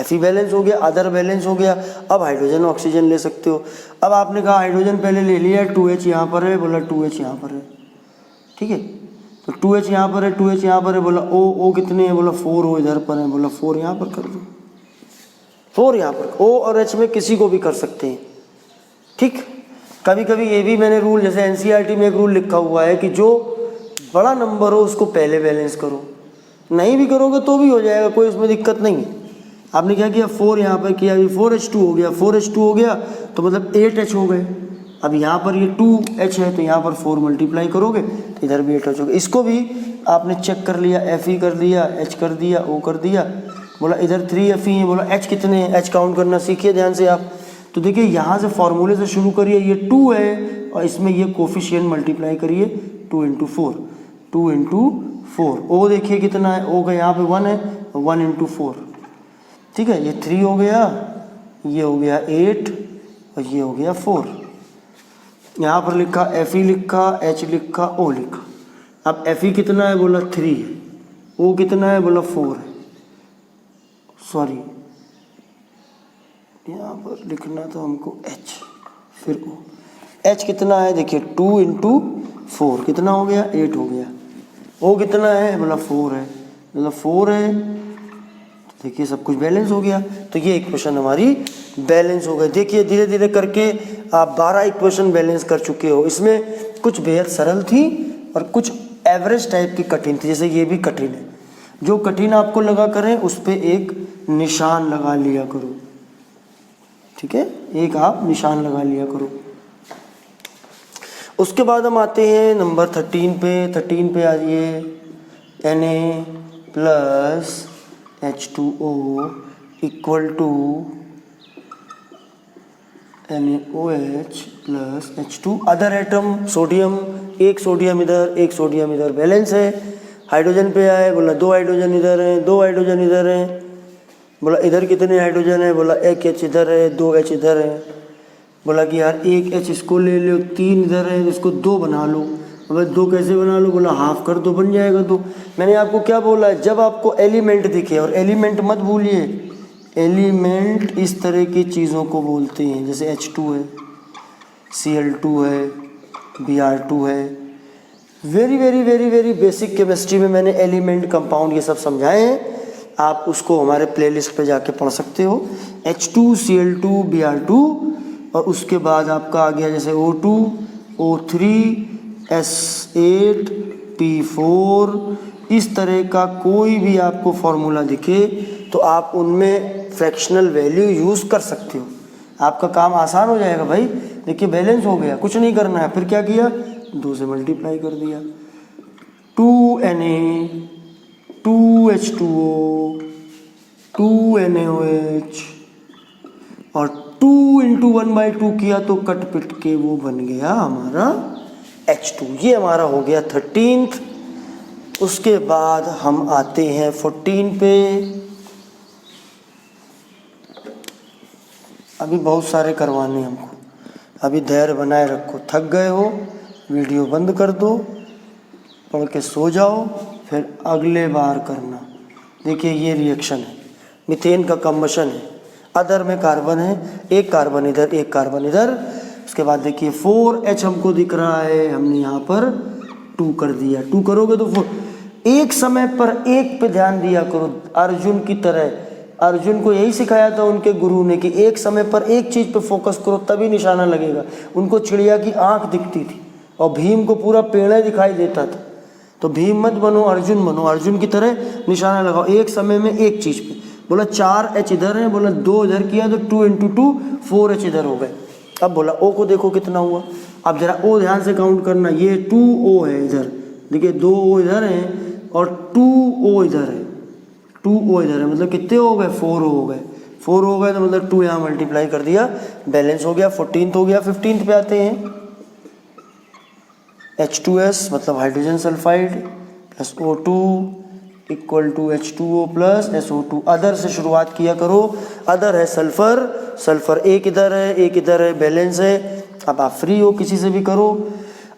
Speaker 1: Fe बैलेंस हो गया, अदर बैलेंस हो गया। अब हाइड्रोजन ऑक्सीजन ले सकते हो। अब आपने कहा हाइड्रोजन पहले ले लिया, 2H यहाँ पर है, बोला 2H यहाँ पर है, ठीक है। तो 2H यहाँ पर है, 2H यहाँ पर है, बोला O कितने हैं, बोला 4 O इधर पर है, बोला 4 यहाँ पर कर दो, 4 यहाँ पर। O और H में किसी को भी कर सकते हैं, ठीक। कभी कभी ये भी मैंने रूल, जैसे NCERT में एक रूल लिखा हुआ है कि जो बड़ा नंबर हो उसको पहले बैलेंस करो, नहीं भी करोगे तो भी हो जाएगा, कोई उसमें दिक्कत नहीं है। आपने क्या किया, 4 यहाँ पर किया, ये 4H2 हो गया, 4H2 हो गया तो मतलब 8H हो गए। अब यहाँ पर ये 2H है तो यहाँ पर 4 मल्टीप्लाई करोगे तो इधर भी 8H हो गया। इसको भी आपने चेक कर लिया, Fe कर लिया, H कर दिया, O कर दिया, बोला इधर 3Fe है, बोला H कितने हैं, H काउंट करना सीखिए ध्यान से आप। तो देखिए यहाँ से फॉर्मूले से शुरू करिए, ये 2 है और इसमें ये कोफिशिएंट मल्टीप्लाई करिए 2 × 4, 2 × 4। O देखिए कितना है, O का यहाँ पे 1 है, 1 × 4, ठीक है। ये 3 हो गया, ये हो गया 8 और ये हो गया 4। यहाँ पर लिखा Fe लिखा, H लिखा, O लिखा। अब Fe कितना है, बोला 3 है, O कितना है, बोला 4 है, सॉरी यहाँ पर लिखना था हमको H, फिर O। H कितना है, देखिए 2 × 4 कितना हो गया, 8 हो गया। O कितना है, बोला 4 है, मतलब 4 है, देखिए सब कुछ बैलेंस हो गया। तो ये इक्वेशन हमारी बैलेंस हो गई। देखिए धीरे धीरे करके आप 12 इक्वेशन बैलेंस कर चुके हो। इसमें कुछ बेहद सरल थी और कुछ एवरेज टाइप की कठिन थी, जैसे ये भी कठिन है। जो कठिन आपको लगा करें उस पर एक निशान लगा लिया करो, ठीक है, एक आप निशान लगा लिया करो। उसके बाद हम आते हैं नंबर 13 पे। 13 पे आ जाइए, Na plus H2O equal to NaOH plus H2 other atom sodium, एक सोडियम इधर, एक सोडियम इधर, बैलेंस है। हाइड्रोजन पे आए, बोला 2 हाइड्रोजन इधर हैं, 2 हाइड्रोजन इधर हैं, बोला इधर कितने हाइड्रोजन है, बोला 1 H इधर है, 2 H इधर है। बोला कि यार 1 H इसको ले लो, 3 इधर है, इसको 2 बना लो। अब 2 कैसे बना लो, बोला हाफ कर दो, बन जाएगा 2। मैंने आपको क्या बोला है, जब आपको एलिमेंट दिखे, और एलिमेंट मत भूलिए, एलिमेंट इस तरह की चीज़ों को बोलते हैं, जैसे H2 है, Cl2 है, Br2 है। Very very very very basic chemistry में मैंने एलिमेंट, कंपाउंड ये सब समझाए हैं, आप उसको हमारे प्लेलिस्ट पे जाके पढ़ सकते हो। H2 Cl2 Br2, और उसके बाद आपका आ गया जैसे O2 O3 S8 P4। इस तरह का कोई भी आपको फॉर्मूला दिखे तो आप उनमें फ्रैक्शनल वैल्यू यूज़ कर सकते हो, आपका काम आसान हो जाएगा भाई। देखिए बैलेंस हो गया, कुछ नहीं करना है, फिर क्या किया, 2 से मल्टीप्लाई कर दिया। 2Na 2H2O 2NaOH और 2 × 1/2 किया तो कट पिट के वो बन गया हमारा H2। ये हमारा हो गया 13th। उसके बाद हम आते हैं 14 पे। अभी बहुत सारे करवाने हमको, अभी धैर्य बनाए रखो। थक गए हो, वीडियो बंद कर दो, पढ़ के सो जाओ, फिर अगले बार करना। देखिए ये रिएक्शन है, मीथेन का कम्बशन है, अदर में कार्बन है, एक कार्बन इधर, एक कार्बन इधर। उसके बाद देखिए 4H हमको दिख रहा है, हमने यहाँ पर 2 कर दिया। 2 करोगे तो 4। एक समय पर एक पे ध्यान दिया करो, अर्जुन की तरह। अर्जुन को यही सिखाया था उनके गुरु ने कि एक समय पर एक चीज़ पे फोकस करो, तभी निशाना लगेगा। उनको चिड़िया की आंख दिखती थी और भीम को पूरा पेड़ दिखाई देता था। तो भीम मत बनो, अर्जुन बनो, अर्जुन की तरह निशाना लगाओ एक समय में एक चीज़ पे। बोला 4H इधर है, बोला 2 इधर किया तो 2 × 2 4H इधर हो गए। अब बोला O को देखो कितना हुआ, अब जरा O ध्यान से काउंट करना। ये 2O है इधर, देखिए 2O इधर है और 2O इधर है, 2O इधर है, मतलब कितने हो गए, 4 हो गए। 4 हो गए तो मतलब 2 यहाँ मल्टीप्लाई कर दिया, बैलेंस हो गया। 14th हो गया। 15th पे आते हैं। H2S मतलब hydrogen sulphide plus O2 equal to H2O plus SO2। Other से शुरुआत किया करो। अदर है सल्फर, सल्फर एक इधर है, एक इधर है, बैलेंस है। अब आप फ्री हो, किसी से भी करो।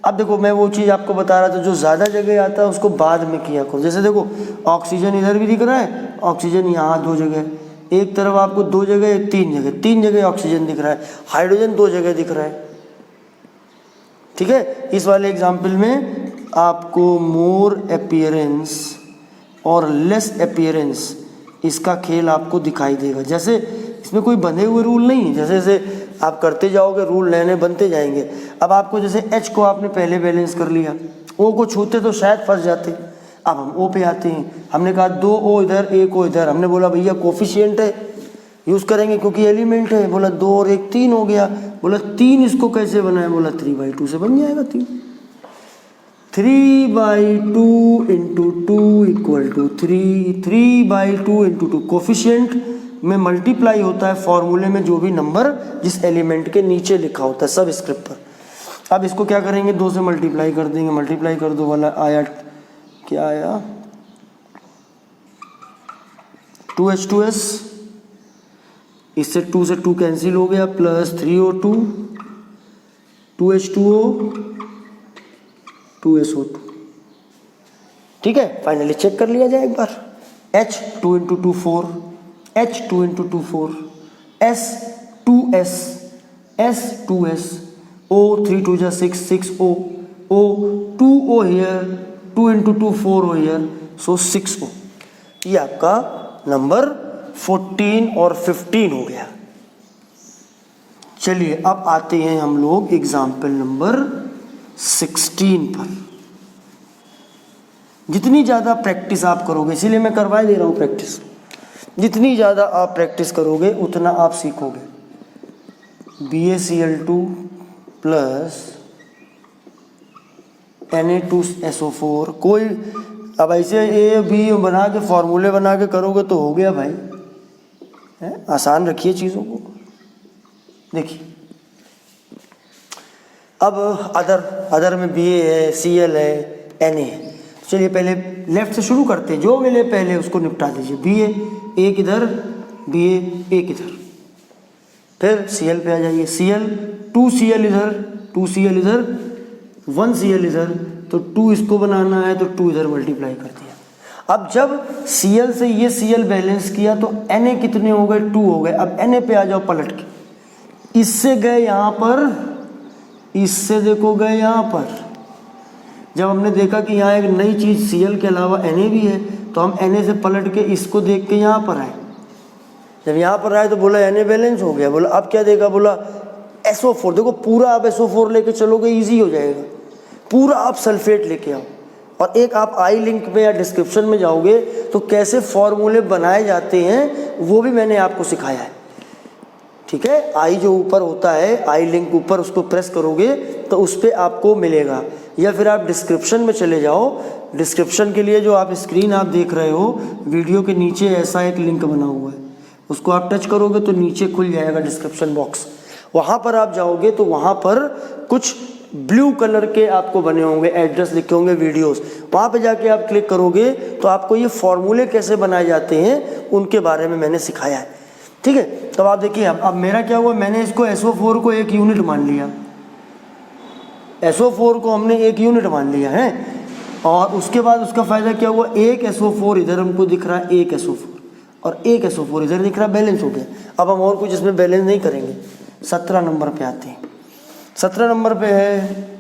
Speaker 1: अब देखो मैं वो चीज़ आपको बता रहा था, जो ज़्यादा जगह आता है उसको बाद में किया करो। जैसे देखो ऑक्सीजन इधर भी दिख रहा है, ऑक्सीजन यहाँ 2 जगह, एक तरफ आपको 2 जगह, 3 जगह ऑक्सीजन दिख रहा है, हाइड्रोजन 2 जगह दिख रहा है। ठीक है, इस वाले एग्जाम्पल में आपको मोर अपीयरेंस और लेस अपीयरेंस, इसका खेल आपको दिखाई देगा। जैसे इसमें कोई बंधे हुए रूल नहीं है, जैसे जैसे आप करते जाओगे रूल नए नए बनते जाएंगे। अब आपको जैसे H को आपने पहले बैलेंस कर लिया, O को छूते तो शायद फंस जाते, अब हम O पे आते हैं। हमने कहा 2 O इधर 1 O इधर, हमने बोला भैया कोफिशिएंट है यूज़ करेंगे क्योंकि एलिमेंट है, बोला 2 और 1 3 हो गया। बोला 3 इसको कैसे बनाए, बोला 3/2 से बन जाएगा 3। 3/2 into 2 equal to 3, 3/2 into 2। Coefficient में मल्टीप्लाई होता है फॉर्मूले में जो भी नंबर जिस एलिमेंट के नीचे लिखा होता है सब स्क्रिप्ट पर। अब इसको क्या करेंगे, 2 से मल्टीप्लाई कर देंगे, मल्टीप्लाई कर दो, वाला आया क्या आया 2H2S, इससे 2 से 2 कैंसिल हो गया, प्लस 3O2, 2H2O, 2SO2। ठीक है, फाइनली चेक कर लिया जाए एक बार। H 2 into 2 4, H 2 into 2 4, S 2S, S 2S, O 3 2 6, 6O, O 2O here, 2 into 2 4O here, so 6O। ये आपका नंबर 14 और 15 हो गया। चलिए अब आते हैं हम लोग एग्जाम्पल नंबर 16 पर। जितनी ज़्यादा प्रैक्टिस आप करोगे, इसीलिए मैं करवा दे रहा हूँ प्रैक्टिस, जितनी ज़्यादा आप प्रैक्टिस करोगे उतना आप सीखोगे। BaCl2 प्लस Na2SO4, कोई अब ऐसे ए बी बना के फॉर्मूले बना के करोगे तो हो गया भाई, है? आसान रखिए चीज़ों को। देखिए अब अदर में Ba है, Cl है, Na है। चलिए पहले लेफ्ट से शुरू करते हैं, जो मिले पहले उसको निपटा दीजिए। Ba एक इधर, Ba एक इधर, फिर Cl पे आ जाइए। Cl 2Cl इधर, 2Cl इधर, 1Cl इधर, तो 2 इसको बनाना है तो 2 इधर मल्टीप्लाई कर दिया। अब जब Cl से ये Cl बैलेंस किया तो Na कितने हो गए, 2 हो गए। अब Na पे आ जाओ पलट के, इससे गए यहाँ पर, इससे देखो गए यहाँ पर। जब हमने देखा कि यहाँ एक नई चीज़ Cl के अलावा Na भी है तो हम Na से पलट के इसको देख के यहाँ पर आए। जब यहाँ पर आए तो बोला Na बैलेंस हो गया। बोला अब क्या देखा, बोला SO4। देखो पूरा आप SO4 लेके चलोगे ईजी हो जाएगा, पूरा आप सल्फेट लेके आओ। और एक आप आई लिंक में या डिस्क्रिप्शन में जाओगे तो कैसे फॉर्मूले बनाए जाते हैं वो भी मैंने आपको सिखाया है। ठीक है, आई जो ऊपर होता है, आई लिंक ऊपर, उसको प्रेस करोगे तो उस पर आपको मिलेगा। या फिर आप डिस्क्रिप्शन में चले जाओ, डिस्क्रिप्शन के लिए जो आप स्क्रीन आप देख रहे हो वीडियो के नीचे ऐसा एक लिंक बना हुआ है, उसको आप टच करोगे तो नीचे खुल जाएगा डिस्क्रिप्शन बॉक्स। वहाँ पर आप जाओगे तो वहाँ पर कुछ ब्लू कलर के आपको बने होंगे एड्रेस लिखे होंगे वीडियोस, वहाँ पे जाके आप क्लिक करोगे तो आपको ये फॉर्मूले कैसे बनाए जाते हैं उनके बारे में मैंने सिखाया है। ठीक है, तो आप देखिए अब मेरा क्या हुआ, मैंने इसको SO4 को 1 यूनिट मान लिया, SO4 को हमने 1 यूनिट मान लिया है। और उसके बाद उसका फ़ायदा क्या हुआ, 1 SO4 इधर हमको दिख रहा है, 1 SO4 और 1 SO4 इधर दिख रहा है, बैलेंस हो गया। अब हम और कुछ इसमें बैलेंस नहीं करेंगे। 17 नंबर पे आते हैं। 17 नंबर पे है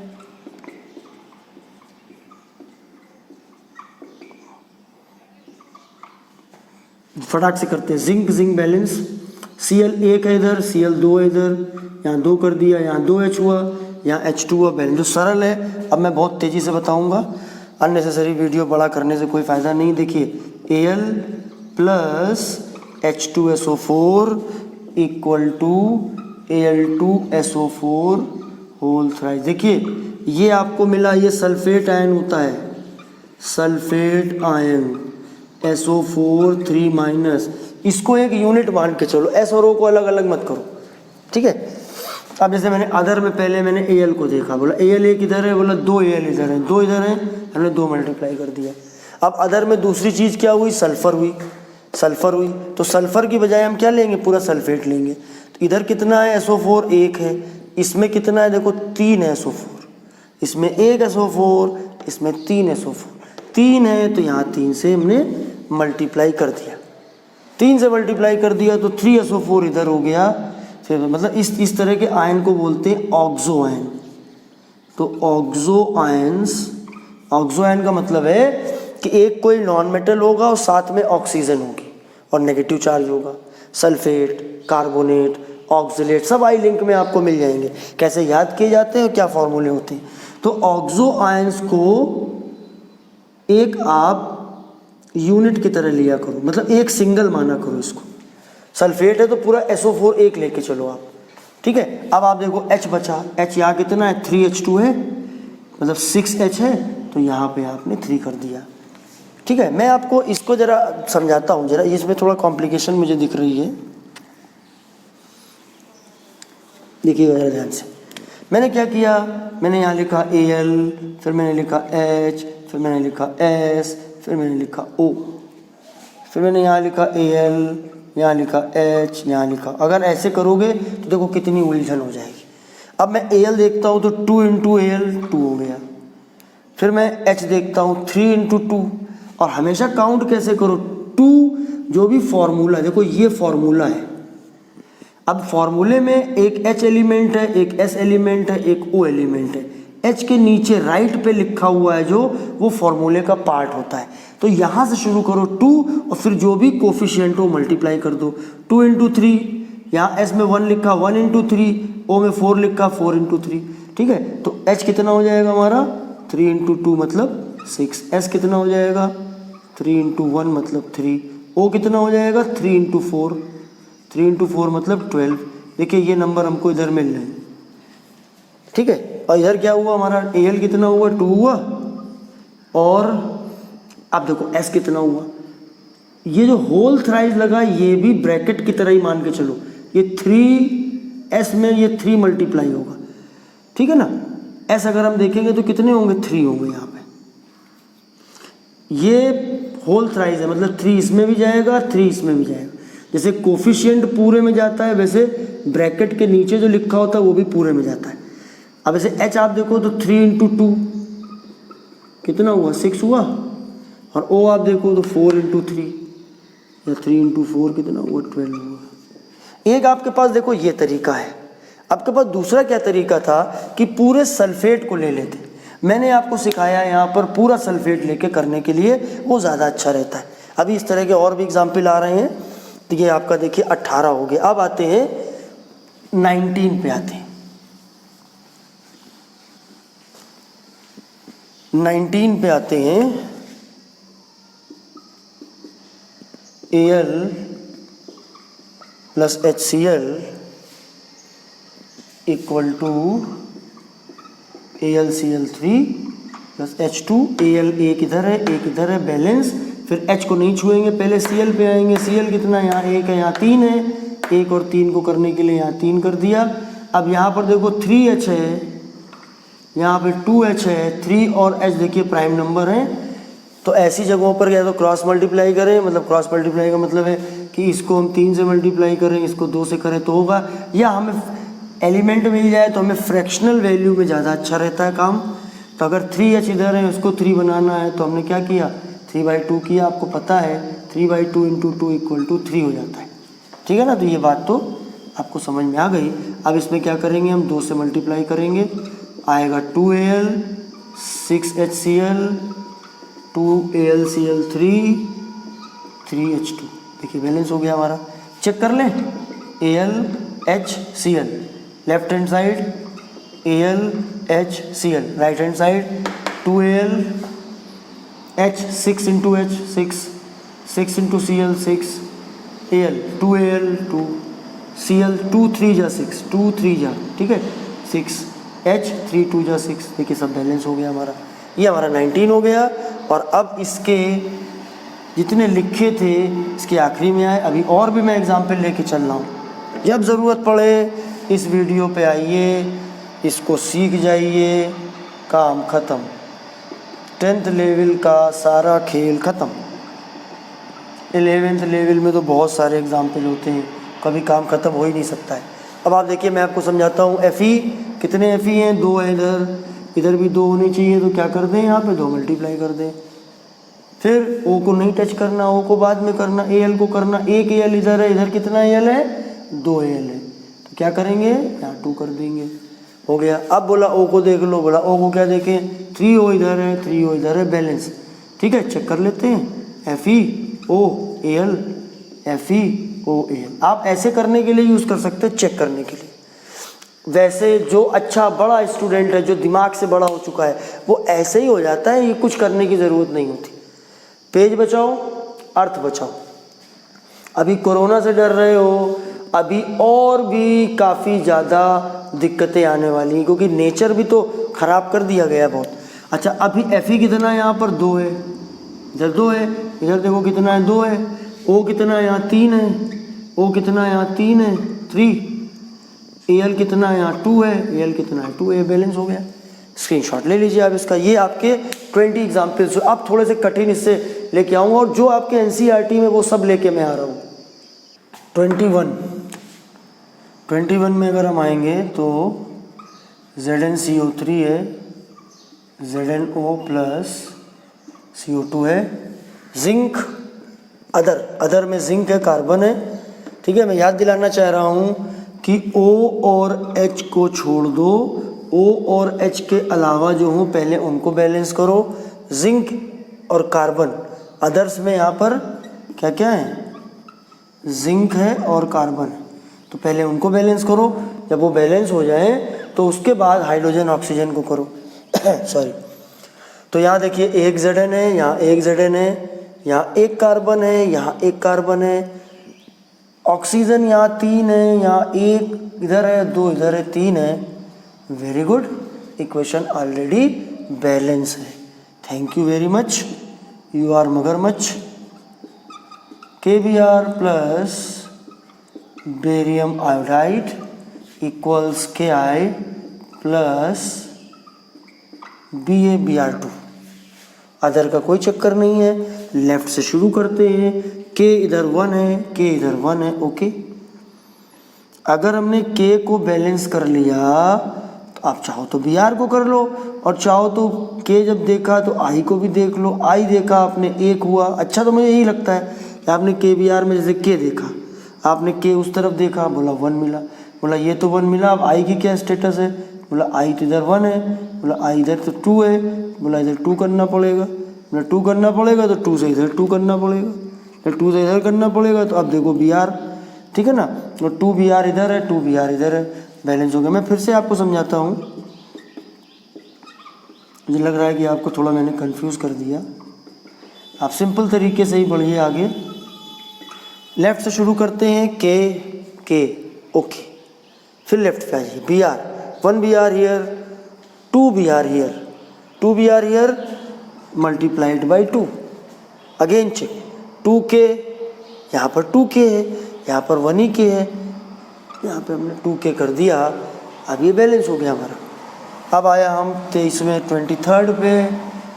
Speaker 1: फटाक से करते हैं, जिंक बैलेंस। Cl 1 है इधर, Cl 2 है इधर, यहाँ 2 कर दिया, यहाँ 2H हुआ, यहाँ H2 हुआ। बैलेंस जो सरल है, अब मैं बहुत तेज़ी से बताऊंगा, अननेसेसरी वीडियो बड़ा करने से कोई फ़ायदा नहीं। देखिए Al plus H2SO4 equal to Al2SO4 whole thrice. देखिए ये आपको मिला, ये सल्फेट आयन होता है, सल्फेट आयन SO4 3 माइनस, इसको 1 यूनिट मान के चलो, S और O को अलग अलग मत करो। ठीक है, अब जैसे मैंने अदर में पहले मैंने Al को देखा, बोला Al 1 इधर है, बोला 2 Al इधर है, 2 इधर है, हमने 2 मल्टीप्लाई कर दिया। अब अदर में दूसरी चीज़ क्या हुई, सल्फ़र हुई, सल्फ़र हुई, तो सल्फ़र की बजाय हम क्या लेंगे, पूरा सल्फेट लेंगे। तो इधर कितना है, SO4 1 है, इसमें कितना है, देखो 3 है SO4, इसमें एक SO4, इसमें 3 SO4, 3 है तो यहाँ 3 से हमने मल्टीप्लाई कर दिया, 3 से मल्टीप्लाई कर दिया तो 3 SO4 इधर हो गया। फिर मतलब इस तरह के आयन को बोलते हैं ऑक्सो आयन। तो ऑक्सो आयन का मतलब है कि एक कोई नॉन मेटल होगा और साथ में ऑक्सीजन होगी और नेगेटिव चार्ज होगा। सल्फेट, कार्बोनेट, ऑक्सलेट सब आई लिंक में आपको मिल जाएंगे। कैसे याद किए जाते हैं और क्या फॉर्मूले होते हैं। तो ऑक्सो आयंस को एक आप यूनिट की तरह लिया करो, मतलब एक सिंगल माना करो इसको। सल्फेट है तो पूरा SO4 एक लेके चलो आप, ठीक है। अब आप देखो H बचा, H यहाँ कितना है 3H2 है, मतलब 6H है, तो यहाँ पे आपने 3 कर दिया, ठीक है। मैं आपको इसको जरा समझाता हूँ, जरा इसमें थोड़ा कॉम्प्लिकेशन मुझे दिख रही है, देखिएगा जरा ध्यान से। मैंने क्या किया, मैंने यहाँ लिखा Al, फिर मैंने लिखा H, फिर मैंने लिखा S, फिर मैंने लिखा O, फिर मैंने यहाँ लिखा Al, यहाँ लिखा H, यहाँ लिखा। अगर ऐसे करोगे तो देखो कितनी उलझन हो जाएगी। अब मैं Al देखता हूँ तो 2 इंटू Al 2 हो गया, फिर मैं H देखता हूँ 3 इंटू 2, और हमेशा काउंट कैसे करो 2 जो भी फॉर्मूला, देखो ये फॉर्मूला है। अब फॉर्मूले में एक H एलिमेंट है, एक S एलिमेंट है, एक O एलिमेंट है। H के नीचे राइट पे लिखा हुआ है जो, वो फॉर्मूले का पार्ट होता है। तो यहाँ से शुरू करो 2 और फिर जो भी कोफिशिएंट हो मल्टीप्लाई कर दो। 2 इंटू 3, यहाँ S में 1 लिखा 1 इंटू 3, O में 4 लिखा 4 इंटू 3, ठीक है। तो H कितना हो जाएगा हमारा 3 इंटू 2 मतलब 6, S कितना हो जाएगा 3 इंटू 1 मतलब 3, O कितना हो जाएगा 3 इंटू 4, 3 इंटू 4 मतलब 12। देखिए ये नंबर हमको इधर मिल रहे हैं, ठीक है। और इधर क्या हुआ हमारा Al कितना हुआ 2 हुआ, और अब देखो S कितना हुआ। ये जो होल थ्राइस लगा ये भी ब्रैकेट की तरह ही मान के चलो, ये 3S में ये 3 मल्टीप्लाई होगा, ठीक है ना। S अगर हम देखेंगे तो कितने होंगे 3 होंगे यहाँ पे। ये होल थ्राइस है मतलब 3 इसमें भी जाएगा 3 इसमें भी जाएगा। जैसे कोफिशिएंट पूरे में जाता है वैसे ब्रैकेट के नीचे जो लिखा होता है वो भी पूरे में जाता है। अब ऐसे H आप देखो तो 3 इंटू 2 कितना हुआ 6 हुआ, और O आप देखो तो 4 इंटू 3 या 3 इंटू 4 कितना हुआ 12 हुआ। एक आपके पास देखो ये तरीका है। आपके पास दूसरा क्या तरीका था कि पूरे सल्फेट को ले लेते। मैंने आपको सिखाया यहाँ पर पूरा सल्फेट लेके करने के लिए, वो ज़्यादा अच्छा रहता है। अभी इस तरह के और भी एग्जाम्पल आ रहे हैं। तो ये आपका देखिए 18 हो गया। अब आते हैं 19 पे आते हैं। 19 पे आते हैं। Al plus HCl equal to AlCl3 plus H2। Al एक इधर है एक इधर है, बैलेंस। फिर H को नहीं छुएंगे, पहले Cl पे आएंगे। Cl कितना, यहाँ 1 है यहाँ 3 है, 1 और 3 को करने के लिए यहाँ 3 कर दिया। अब यहाँ पर देखो 3H है, यहाँ पे 2H है, 3 और H देखिए प्राइम नंबर हैं। तो ऐसी जगहों पर या तो क्रॉस मल्टीप्लाई करें, मतलब क्रॉस मल्टीप्लाई का मतलब है कि इसको हम 3 से मल्टीप्लाई करें, इसको 2 से करें तो होगा, या हमें एलिमेंट मिल जाए तो हमें फ्रैक्शनल वैल्यू में ज़्यादा अच्छा रहता है काम। तो अगर 3H इधर है उसको 3 बनाना है तो हमने क्या किया 3/2 किया। आपको पता है 3/2 इंटू 2 इक्वल टू 3 हो जाता है, ठीक है ना। तो ये बात तो आपको समझ में आ गई। अब इसमें क्या करेंगे हम 2 से मल्टीप्लाई करेंगे, आएगा 2Al 6HCl 2AlCl3 3H2। देखिए बैलेंस हो गया हमारा। चेक कर लें AlHCl left hand side, AlHCl right hand side, 2AlH 6 into H 6 into Cl 6 Al 2Al 2 Cl 2 3 जा 6 2 3 जा, ठीक है 6 H 3 2 जा 6। देखिए सब बैलेंस हो गया हमारा। ये हमारा 19 हो गया। और अब इसके जितने लिखे थे इसके आखिरी में आए। अभी और भी मैं एग्जाम्पल लेके चल रहा हूँ। जब ज़रूरत पड़े इस वीडियो पे आइए, इसको सीख जाइए, काम ख़त्म। 10th लेवल का सारा खेल ख़त्म। 11th लेवल में तो बहुत सारे एग्जाम्पल होते हैं, कभी काम ख़त्म हो ही नहीं सकता है। अब आप देखिए मैं आपको समझाता हूँ। Fe कितने Fe हैं 2 हैं इधर, इधर भी 2 होने चाहिए, तो क्या कर दें यहाँ पे 2 मल्टीप्लाई कर दें। फिर ओ को नहीं टच करना, ओ को बाद में करना, ए एल को करना। एक ए एल इधर है, इधर कितना ए एल है, 2 ए एल है, तो क्या करेंगे यहाँ 2 कर देंगे, हो गया। अब बोला ओ को देख लो, बोला ओ को क्या देखें, 3 ओ इधर है, 3 ओ इधर है, बैलेंस। ठीक है, चेक कर लेते हैं, F E O A L, F E O A L. आप ऐसे करने के लिए यूज़ कर सकते हैं, चेक करने के लिए। वैसे जो अच्छा बड़ा स्टूडेंट है, जो दिमाग से बड़ा हो चुका है, वो ऐसे ही हो जाता है, ये कुछ करने की ज़रूरत नहीं होती। पेज बचाओ, अर्थ बचाओ। अभी कोरोना से डर रहे हो, अभी और भी काफ़ी ज़्यादा दिक्कतें आने वाली हैं, क्योंकि नेचर भी तो ख़राब कर दिया गया है बहुत। अच्छा, अभी एफ ई कितना है, यहाँ पर 2 है, इधर 2 है, इधर देखो कितना है, 2 है। ओ कितना है, यहाँ 3 है, ओ कितना है, यहाँ 3 है, 3। ए एल कितना है, यहाँ 2 है, ए एल कितना है, 2 ए, बैलेंस हो गया। स्क्रीनशॉट ले लीजिए आप इसका। ये आपके 20 एग्जाम्पल्स। अब थोड़े से कठिन इससे लेके आऊँगा, और जो आपके एनसीईआरटी में वो सब लेके मैं आ रहा हूँ। 21 में अगर हम आएंगे तो ZnCO3 है, ZnO प्लस CO2 है, जिंक अदर में जिंक है, कार्बन है। ठीक है, मैं याद दिलाना चाह रहा हूँ कि O और H को छोड़ दो, O और H के अलावा जो हो पहले उनको बैलेंस करो। जिंक और कार्बन अदर्स में यहाँ पर क्या क्या है, जिंक है और कार्बन है, तो पहले उनको बैलेंस करो। जब वो बैलेंस हो जाए तो उसके बाद हाइड्रोजन ऑक्सीजन को करो। सॉरी, तो यहाँ देखिए एक Zn है, यहाँ एक Zn है, यहाँ एक कार्बन है, यहाँ एक कार्बन है। ऑक्सीजन यहाँ 3 है, यहाँ 1 इधर है, 2 इधर है, 3 है। Very good, equation already balance है। Thank you very much, you are मगरमच्छ। KBr plus barium iodide equals Ki plus BaBr2। Other का कोई चक्कर नहीं है, लेफ्ट से शुरू करते हैं। K इधर 1 है, K इधर 1 है, ओके। अगर हमने K को बैलेंस कर लिया तो आप चाहो तो Br को कर लो, और चाहो तो K जब देखा तो I को भी देख लो। I देखा आपने 1 हुआ, अच्छा तो मुझे यही लगता है कि आपने KBr में जैसे K देखा, आपने K उस तरफ देखा, बोला 1 मिला, बोला ये तो 1 मिला। अब I की क्या स्टेटस है, बोला I तो इधर 1 है, बोला I इधर तो 2 है, बोला इधर 2 करना पड़ेगा, बोला 2 करना पड़ेगा तो 2 से इधर 2 करना पड़ेगा, फिर 2 से इधर करना पड़ेगा। तो अब देखो Br, ठीक है ना, तो 2 Br इधर है, 2 Br इधर है, बैलेंस हो गया। मैं फिर से आपको समझाता हूँ, मुझे लग रहा है कि आपको थोड़ा मैंने कंफ्यूज कर दिया। आप सिंपल तरीके से ही बढ़िए आगे। लेफ्ट से शुरू करते हैं, के ओके, फिर लेफ्ट पे आइए, Br 1 Br here, 2 Br here, 2 Br here multiplied by 2। Again check, 2K, यहाँ पर 2K है, यहाँ पर 1 ही K है, यहाँ पे हमने 2K कर दिया। अब ये बैलेंस हो गया हमारा। अब आया हम 23वें 23rd पे।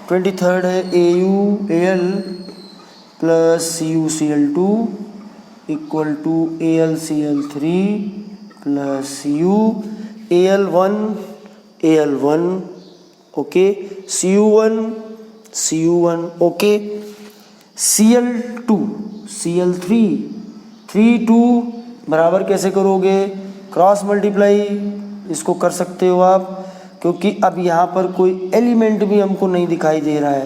Speaker 1: 23rd है AuAl plus CuCl2 equal to AlCl3 plus Al1 okay, Cu1 okay, Cl3 2 बराबर कैसे करोगे, क्रॉस मल्टीप्लाई इसको कर सकते हो आप, क्योंकि अब यहाँ पर कोई एलिमेंट भी हमको नहीं दिखाई दे रहा है।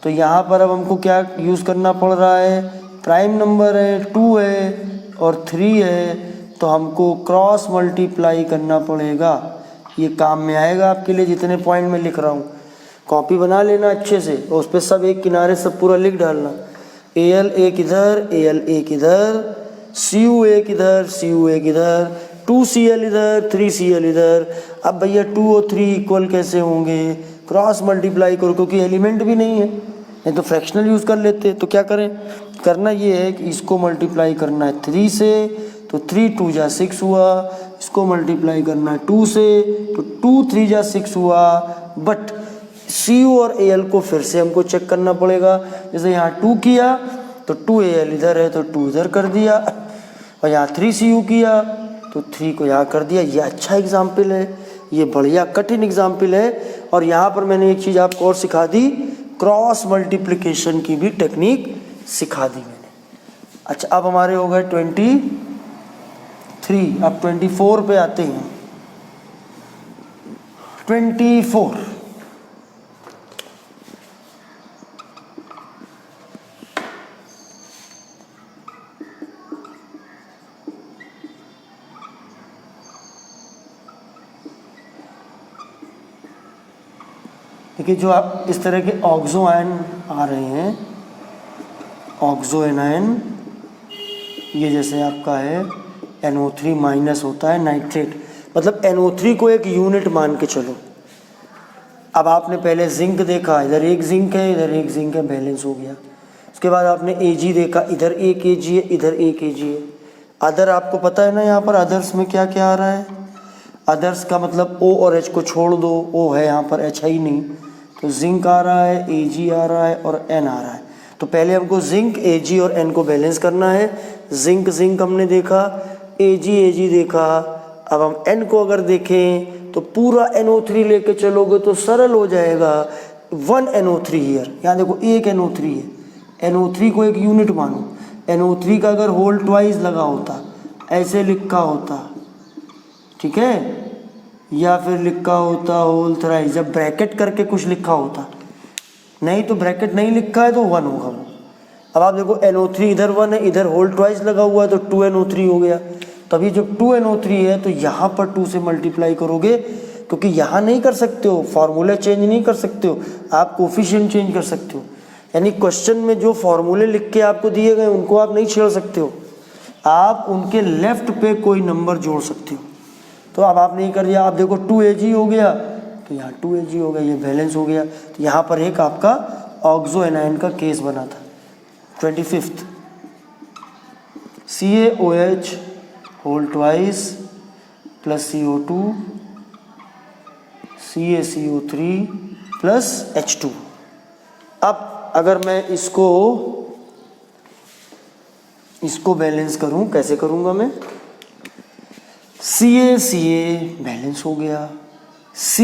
Speaker 1: तो यहाँ पर अब हमको क्या यूज़ करना पड़ रहा है, प्राइम नंबर है, 2 है और 3 है, तो हमको क्रॉस मल्टीप्लाई करना पड़ेगा। ये काम में आएगा आपके लिए, जितने पॉइंट में लिख रहा हूँ। कॉपी बना लेना अच्छे से, और उस पर सब एक किनारे सब पूरा लिख डालना। Al एक इधर, Al एक इधर, Cu एक इधर, Cu एक इधर, 2Cl इधर, 3Cl इधर। अब भैया 2 और 3 इक्वल कैसे होंगे, क्रॉस मल्टीप्लाई करो, क्योंकि एलिमेंट भी नहीं है, नहीं तो फ्रैक्शनल यूज़ कर लेते। तो क्या करें, करना ये है कि इसको मल्टीप्लाई करना है 3 से, तो 3 2 जा 6 हुआ। इसको मल्टीप्लाई करना है 2 से, तो 2 3 जा 6 हुआ। बट Cu और Al को फिर से हमको चेक करना पड़ेगा। जैसे यहाँ 2 किया तो 2 Al इधर है तो 2 इधर कर दिया, और यहाँ 3 Cu किया तो 3 को यहाँ कर दिया। ये अच्छा एग्जाम्पल है, ये बढ़िया कठिन एग्जाम्पल है, और यहाँ पर मैंने एक चीज़ आपको और सिखा दी, क्रॉस मल्टीप्लिकेशन की भी टेक्निक सिखा दी मैंने। अच्छा, अब हमारे हो गए 23, अब 24 पे आते हैं। 24, देखिए जो आप इस तरह के ऑक्सो आयन आ रहे हैं, ऑक्सो एनायन, ये जैसे आपका है NO3 माइनस होता है नाइट्रेट, मतलब NO3 को एक यूनिट मान के चलो। अब आपने पहले जिंक देखा, इधर एक जिंक है इधर एक जिंक है, बैलेंस हो गया। उसके बाद आपने Ag देखा, इधर एक Ag है इधर एक Ag है। अदर आपको पता है ना, यहाँ पर अदर्स में क्या क्या आ रहा है, अदर्स का मतलब O और H को छोड़ दो, O है यहाँ पर, H है ही नहीं, तो जिंक आ रहा है, Ag आ रहा है और N आ रहा है। तो पहले हमको जिंक, Ag और N को बैलेंस करना है। जिंक जिंक हमने देखा, Ag देखा। अब हम N को अगर देखें तो पूरा NO3 लेके चलोगे तो सरल हो जाएगा, 1 NO3 हियर। यहाँ देखो एक NO3 है, NO3 को एक यूनिट मानो। NO3 का अगर होल ट्वाइस लगा होता, ऐसे लिखा होता, ठीक है, या फिर लिखा होता होल थ्राइस, जब ब्रैकेट करके कुछ लिखा होता, नहीं तो ब्रैकेट नहीं लिखा है तो 1 होगा वो। अब आप देखो NO3 इधर 1 है, इधर होल ट्वाइस लगा हुआ है तो 2 NO3 हो गया। तभी जब 2 NO3 है तो यहाँ पर 2 से मल्टीप्लाई करोगे, क्योंकि यहाँ नहीं कर सकते हो, फार्मूला चेंज नहीं कर सकते हो, आप कोफिशिएंट चेंज कर सकते हो। यानी क्वेश्चन में जो फार्मूले लिख के आपको दिए गए उनको आप नहीं छेड़ सकते हो, आप उनके लेफ्ट पे कोई नंबर जोड़ सकते हो। तो अब आपने ये कर दिया, आप देखो 2 Ag हो गया तो यहाँ 2 Ag हो गया, ये बैलेंस हो गया। तो यहाँ पर एक आपका ऑक्सो एनायन का केस बना था। 25 CaOH whole twice plus CO2 CaCO3 plus H2। अब अगर मैं इसको बैलेंस करूं, कैसे करूंगा मैं, CaCa बैलेंस हो गया, C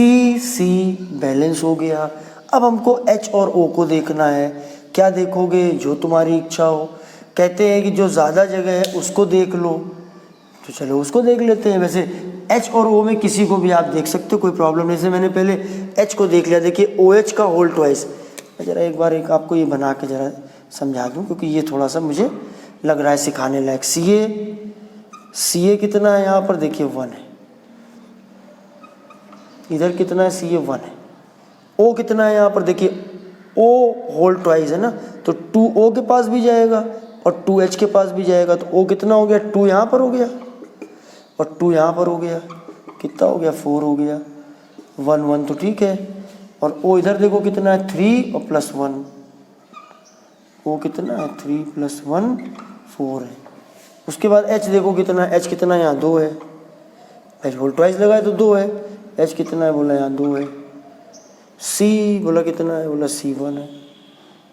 Speaker 1: बैलेंस हो गया। अब हमको H और O को देखना है। क्या देखोगे, जो तुम्हारी इच्छा हो। कहते हैं कि जो ज़्यादा जगह है उसको देख लो, तो चलो उसको देख लेते हैं। वैसे H और O में किसी को भी आप देख सकते हो, कोई प्रॉब्लम नहीं। जैसे मैंने पहले H को देख लिया, देखिए OH का होल ट्वाइस। ज़रा एक बार आपको ये बना के ज़रा समझा दूँ, क्योंकि ये थोड़ा सा मुझे लग रहा है सिखाने लायक। Ca कितना है यहाँ पर, देखिए 1 है, इधर कितना है, Ca 1 है। O कितना है यहाँ पर, देखिए O होल ट्वाइस है ना, तो 2O के पास भी जाएगा और 2H के पास भी जाएगा, तो O कितना हो गया, 2 यहाँ पर हो गया और 2 यहाँ पर हो गया, कितना हो गया, 4 हो गया। 1 1 तो ठीक है, और O इधर देखो कितना है, 3 और प्लस 1, O कितना है, 3 प्लस 1 4 है। उसके बाद H देखो कितना है, H कितना है, यहाँ 2 है, H होल ट्वाइस लगाए तो 2 है, H कितना है, बोला यहाँ 2 है। C बोला कितना है, बोला C1 है,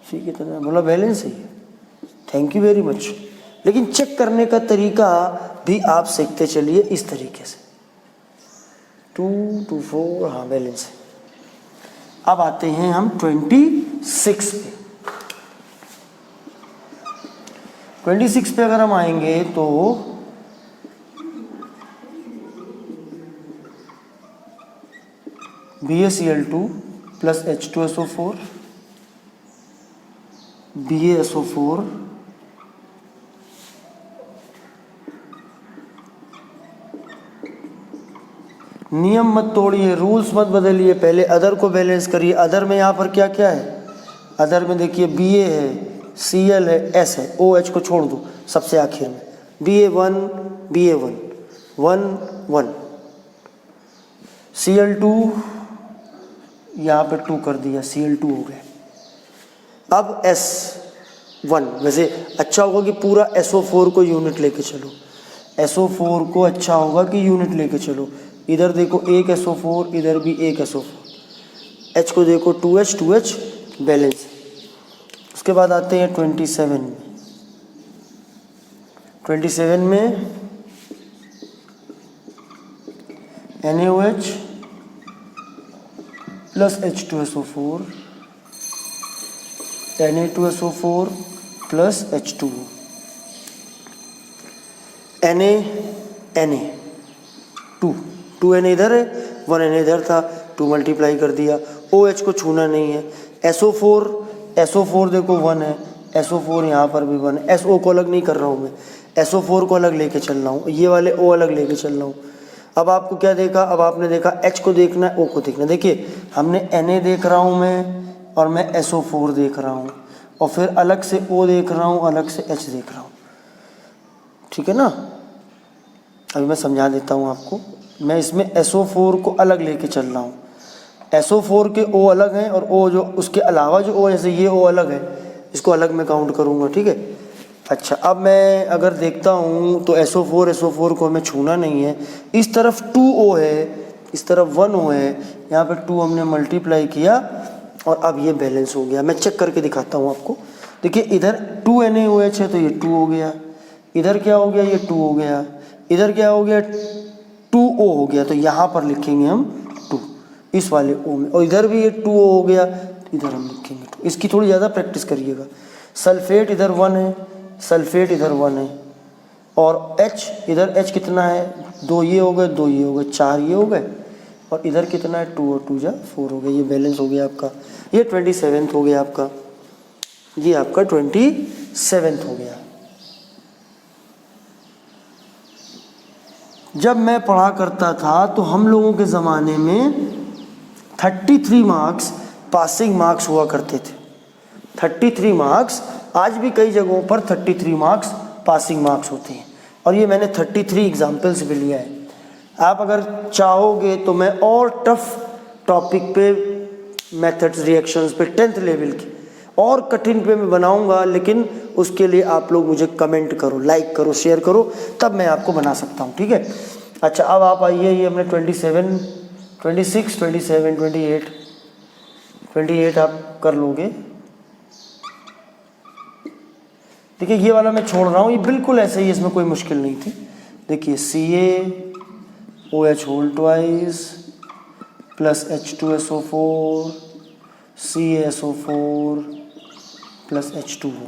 Speaker 1: C कितना है, बोला बैलेंस है। Thank you very much. लेकिन चेक करने का तरीका भी आप सीखते चलिए इस तरीके से, 2 2 4, हाँ बैलेंस है। अब आते हैं हम 26 पे। 26 पे अगर हम आएंगे तो BaCl2 प्लस H2SO4 BaSO4 नियम मत तोड़िए, रूल्स मत बदलिए, पहले अदर को बैलेंस करिए। अदर में यहाँ पर क्या क्या है, अदर में देखिए Ba है, Cl है, S है, OH को छोड़ दो सबसे आखिर में, Ba1 1 1, Cl2 यहाँ पे 2 कर दिया, Cl2 हो गया। अब S1, वैसे अच्छा होगा कि पूरा SO4 को यूनिट लेके चलो, SO4 को अच्छा होगा कि यूनिट लेके चलो। इधर देखो एक SO4, इधर भी एक SO4, H को देखो 2H बैलेंस। उसके बाद आते हैं 27 में। 27 में NaOH plus H2SO4 Na2SO4 plus H2O, Na 2 Na इधर है, 1 Na इधर था, 2 मल्टीप्लाई कर दिया, OH को छूना नहीं है। SO4 देखो 1 है, SO4 यहाँ पर भी 1 है, SO को अलग नहीं कर रहा हूँ मैं, SO4 को अलग लेके चल रहा हूँ, ये वाले O अलग लेके चल रहा हूँ। अब आपको क्या देखा, अब आपने देखा H को देखना है, O को देखना है। देखिए हमने Na देख रहा हूँ मैं, और मैं SO4 देख रहा हूँ, और फिर अलग से O देख रहा हूँ, अलग से H देख रहा हूँ, ठीक है ना। अभी मैं समझा देता हूँ आपको। मैं इसमें SO4 को अलग लेके चल रहा हूँ, SO4 के O अलग हैं, और O जो उसके अलावा जो O, जैसे ये O अलग है, इसको अलग मैं काउंट करूँगा, ठीक है। अच्छा, अब मैं अगर देखता हूँ तो SO4 को हमें छूना नहीं है। इस तरफ 2O है, इस तरफ 1O है, यहाँ पे 2 हमने मल्टीप्लाई किया, और अब ये बैलेंस हो गया। मैं चेक करके दिखाता हूँ आपको। देखिए इधर 2 NaOH है तो ये 2 हो गया, इधर क्या हो गया, ये 2 हो गया, इधर क्या हो गया, 2O हो गया, तो यहाँ पर लिखेंगे हम 2 इस वाले O में, और इधर भी ये 2O हो गया, इधर हम लिखेंगे 2। इसकी थोड़ी ज़्यादा प्रैक्टिस करिएगा। सल्फेट इधर 1 है, सल्फेट इधर 1 है, और H इधर H कितना है, 2 ये हो गए, 2 ये हो गए, 4 ये हो गए, और इधर कितना है, 2 और 2 जा 4 हो गया। ये बैलेंस हो गया आपका, ये 27th हो गया आपका, ये आपका 27th हो गया। जब मैं पढ़ा करता था तो हम लोगों के ज़माने में 33 मार्क्स पासिंग मार्क्स हुआ करते थे। 33 मार्क्स, आज भी कई जगहों पर 33 मार्क्स पासिंग मार्क्स होते हैं, और ये मैंने 33 एग्जाम्पल्स भी लिया है। आप अगर चाहोगे तो मैं और टफ टॉपिक पे, मेथड्स रिएक्शंस पे 10th लेवल की और कठिन पे मैं बनाऊंगा, लेकिन उसके लिए आप लोग मुझे कमेंट करो, लाइक करो, शेयर करो, तब मैं आपको बना सकता हूँ, ठीक है। अच्छा, अब आप आइए, ये हमने 27, 26, 27, 28 आप कर लोगे। देखिए ये वाला मैं छोड़ रहा हूँ, ये बिल्कुल ऐसे ही, इसमें कोई मुश्किल नहीं थी। देखिए CaOH2 plus H2SO4 CaSO4 plus H2O,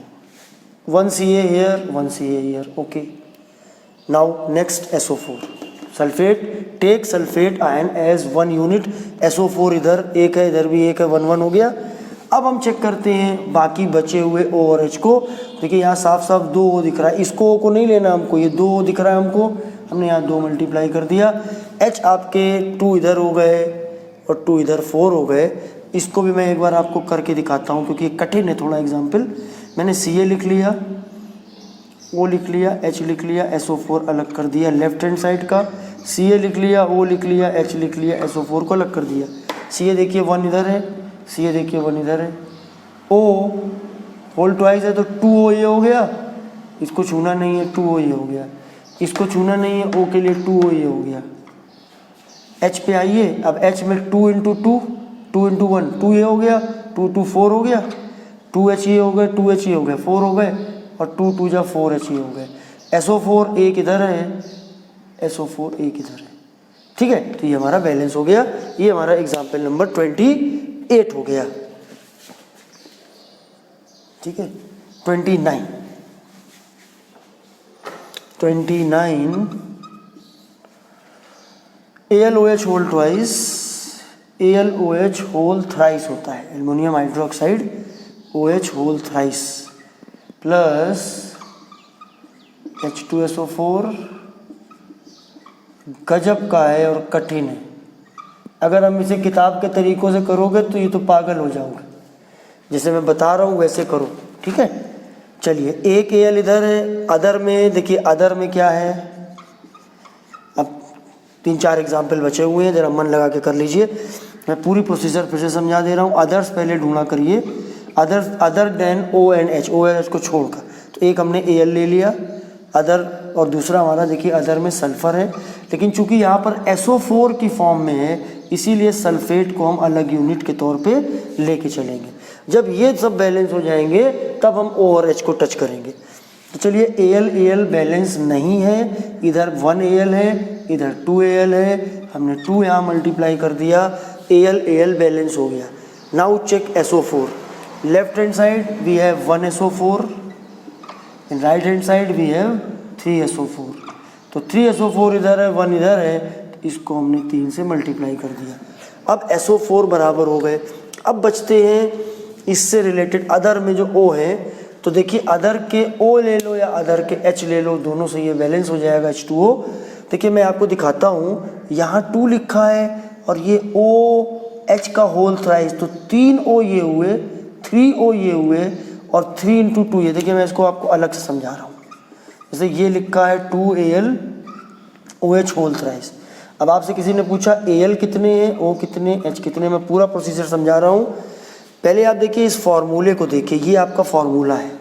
Speaker 1: 1 Ca here, 1 Ca here, okay. Now next SO4, sulphate, take sulphate ion as 1 unit, SO4 इधर एक है, इधर भी एक है, 1 1 हो गया। अब हम चेक करते हैं बाकी बचे हुए O और H को। देखिए यहाँ साफ साफ 2 O दिख रहा है, इसको O को नहीं लेना हमको, ये 2 O दिख रहा है हमको, हमने यहाँ 2 मल्टीप्लाई कर दिया। H आपके 2 इधर हो गए और 2 इधर 4 हो गए। इसको भी मैं एक बार आपको करके दिखाता हूँ, क्योंकि कठिन है थोड़ा एग्जाम्पल। मैंने Ca लिख लिया, O लिख लिया, H लिख लिया, SO4 अलग कर दिया लेफ्ट हैंड साइड का, Ca लिख लिया, O लिख लिया, H लिख लिया, SO4 को अलग कर दिया। Ca देखिए 1 इधर है, Ca देखिए 1 इधर है, O होल ट्वाइस है तो 2O ये हो गया, इसको छूना नहीं है, 2O ये हो गया, इसको छूना नहीं है, O के लिए 2O ये हो गया। H पे आइए, अब H में 2 × 2, 2 × 1, 2 ये हो गया, 2 2 4 हो गया, 2H ये हो गए, 2H ये हो गए, 4 हो गए, और 2 2 जा 4H ये हो गए। SO4 एक इधर है, SO4 एक इधर है, ठीक है। तो ये हमारा बैलेंस हो गया, ये हमारा एग्जाम्पल नंबर 28 हो गया, ठीक है। 29 AlOH whole twice, AlOH whole thrice होता है, aluminium hydroxide OH whole thrice plus H2SO4 गजब का है और कठिन है। अगर हम इसे किताब के तरीकों से करोगे तो ये तो पागल हो जाओगे, जैसे मैं बता रहा हूँ वैसे करो, ठीक है। चलिए एक Al इधर है, अदर में देखिए, अदर में क्या है, अब 3-4 एग्जाम्पल बचे हुए हैं, जरा मन लगा के कर लीजिए। मैं पूरी प्रोसीजर फिर से समझा दे रहा हूँ। अदर्स पहले ढूंढा करिए, other than O and H, O and H को छोड़कर। तो एक हमने Al ले लिया अदर, और दूसरा हमारा देखिए अदर में सल्फ़र है, लेकिन चूंकि यहाँ पर SO4 की फॉर्म में है, इसीलिए सल्फेट को हम अलग यूनिट के तौर पे लेके चलेंगे। जब ये सब बैलेंस हो जाएंगे तब हम O और H को टच करेंगे। तो चलिए Al बैलेंस नहीं है, इधर 1 Al है, इधर 2 Al है, हमने 2 यहाँ मल्टीप्लाई कर दिया, Al बैलेंस हो गया। Now check SO4, left hand side we have 1 SO4 and right hand side we have 3 SO4। तो 3 SO4 इधर है, 1 इधर है, तो इसको हमने 3 से मल्टीप्लाई कर दिया। अब SO4 बराबर हो गए। अब बचते हैं इससे रिलेटेड अदर में जो O है, तो देखिए अदर के O ले लो या अदर के H ले लो, दोनों से ये बैलेंस हो जाएगा H2O। देखिए मैं आपको दिखाता हूँ, यहाँ 2 लिखा है और ये OH का होल थ्राइस, तो 3 O ये हुए, 3 O ये हुए और 3 इंटू 2 ये। देखिए मैं इसको आपको अलग से समझा रहा हूँ। जैसे ये लिखा है 2AlOH होल थ्राइस। अब आपसे किसी ने पूछा Al कितने हैं, O कितने, H कितने, मैं पूरा प्रोसीजर समझा रहा हूँ। पहले आप देखिए इस फॉर्मूले को देखिए, ये आपका फॉर्मूला है।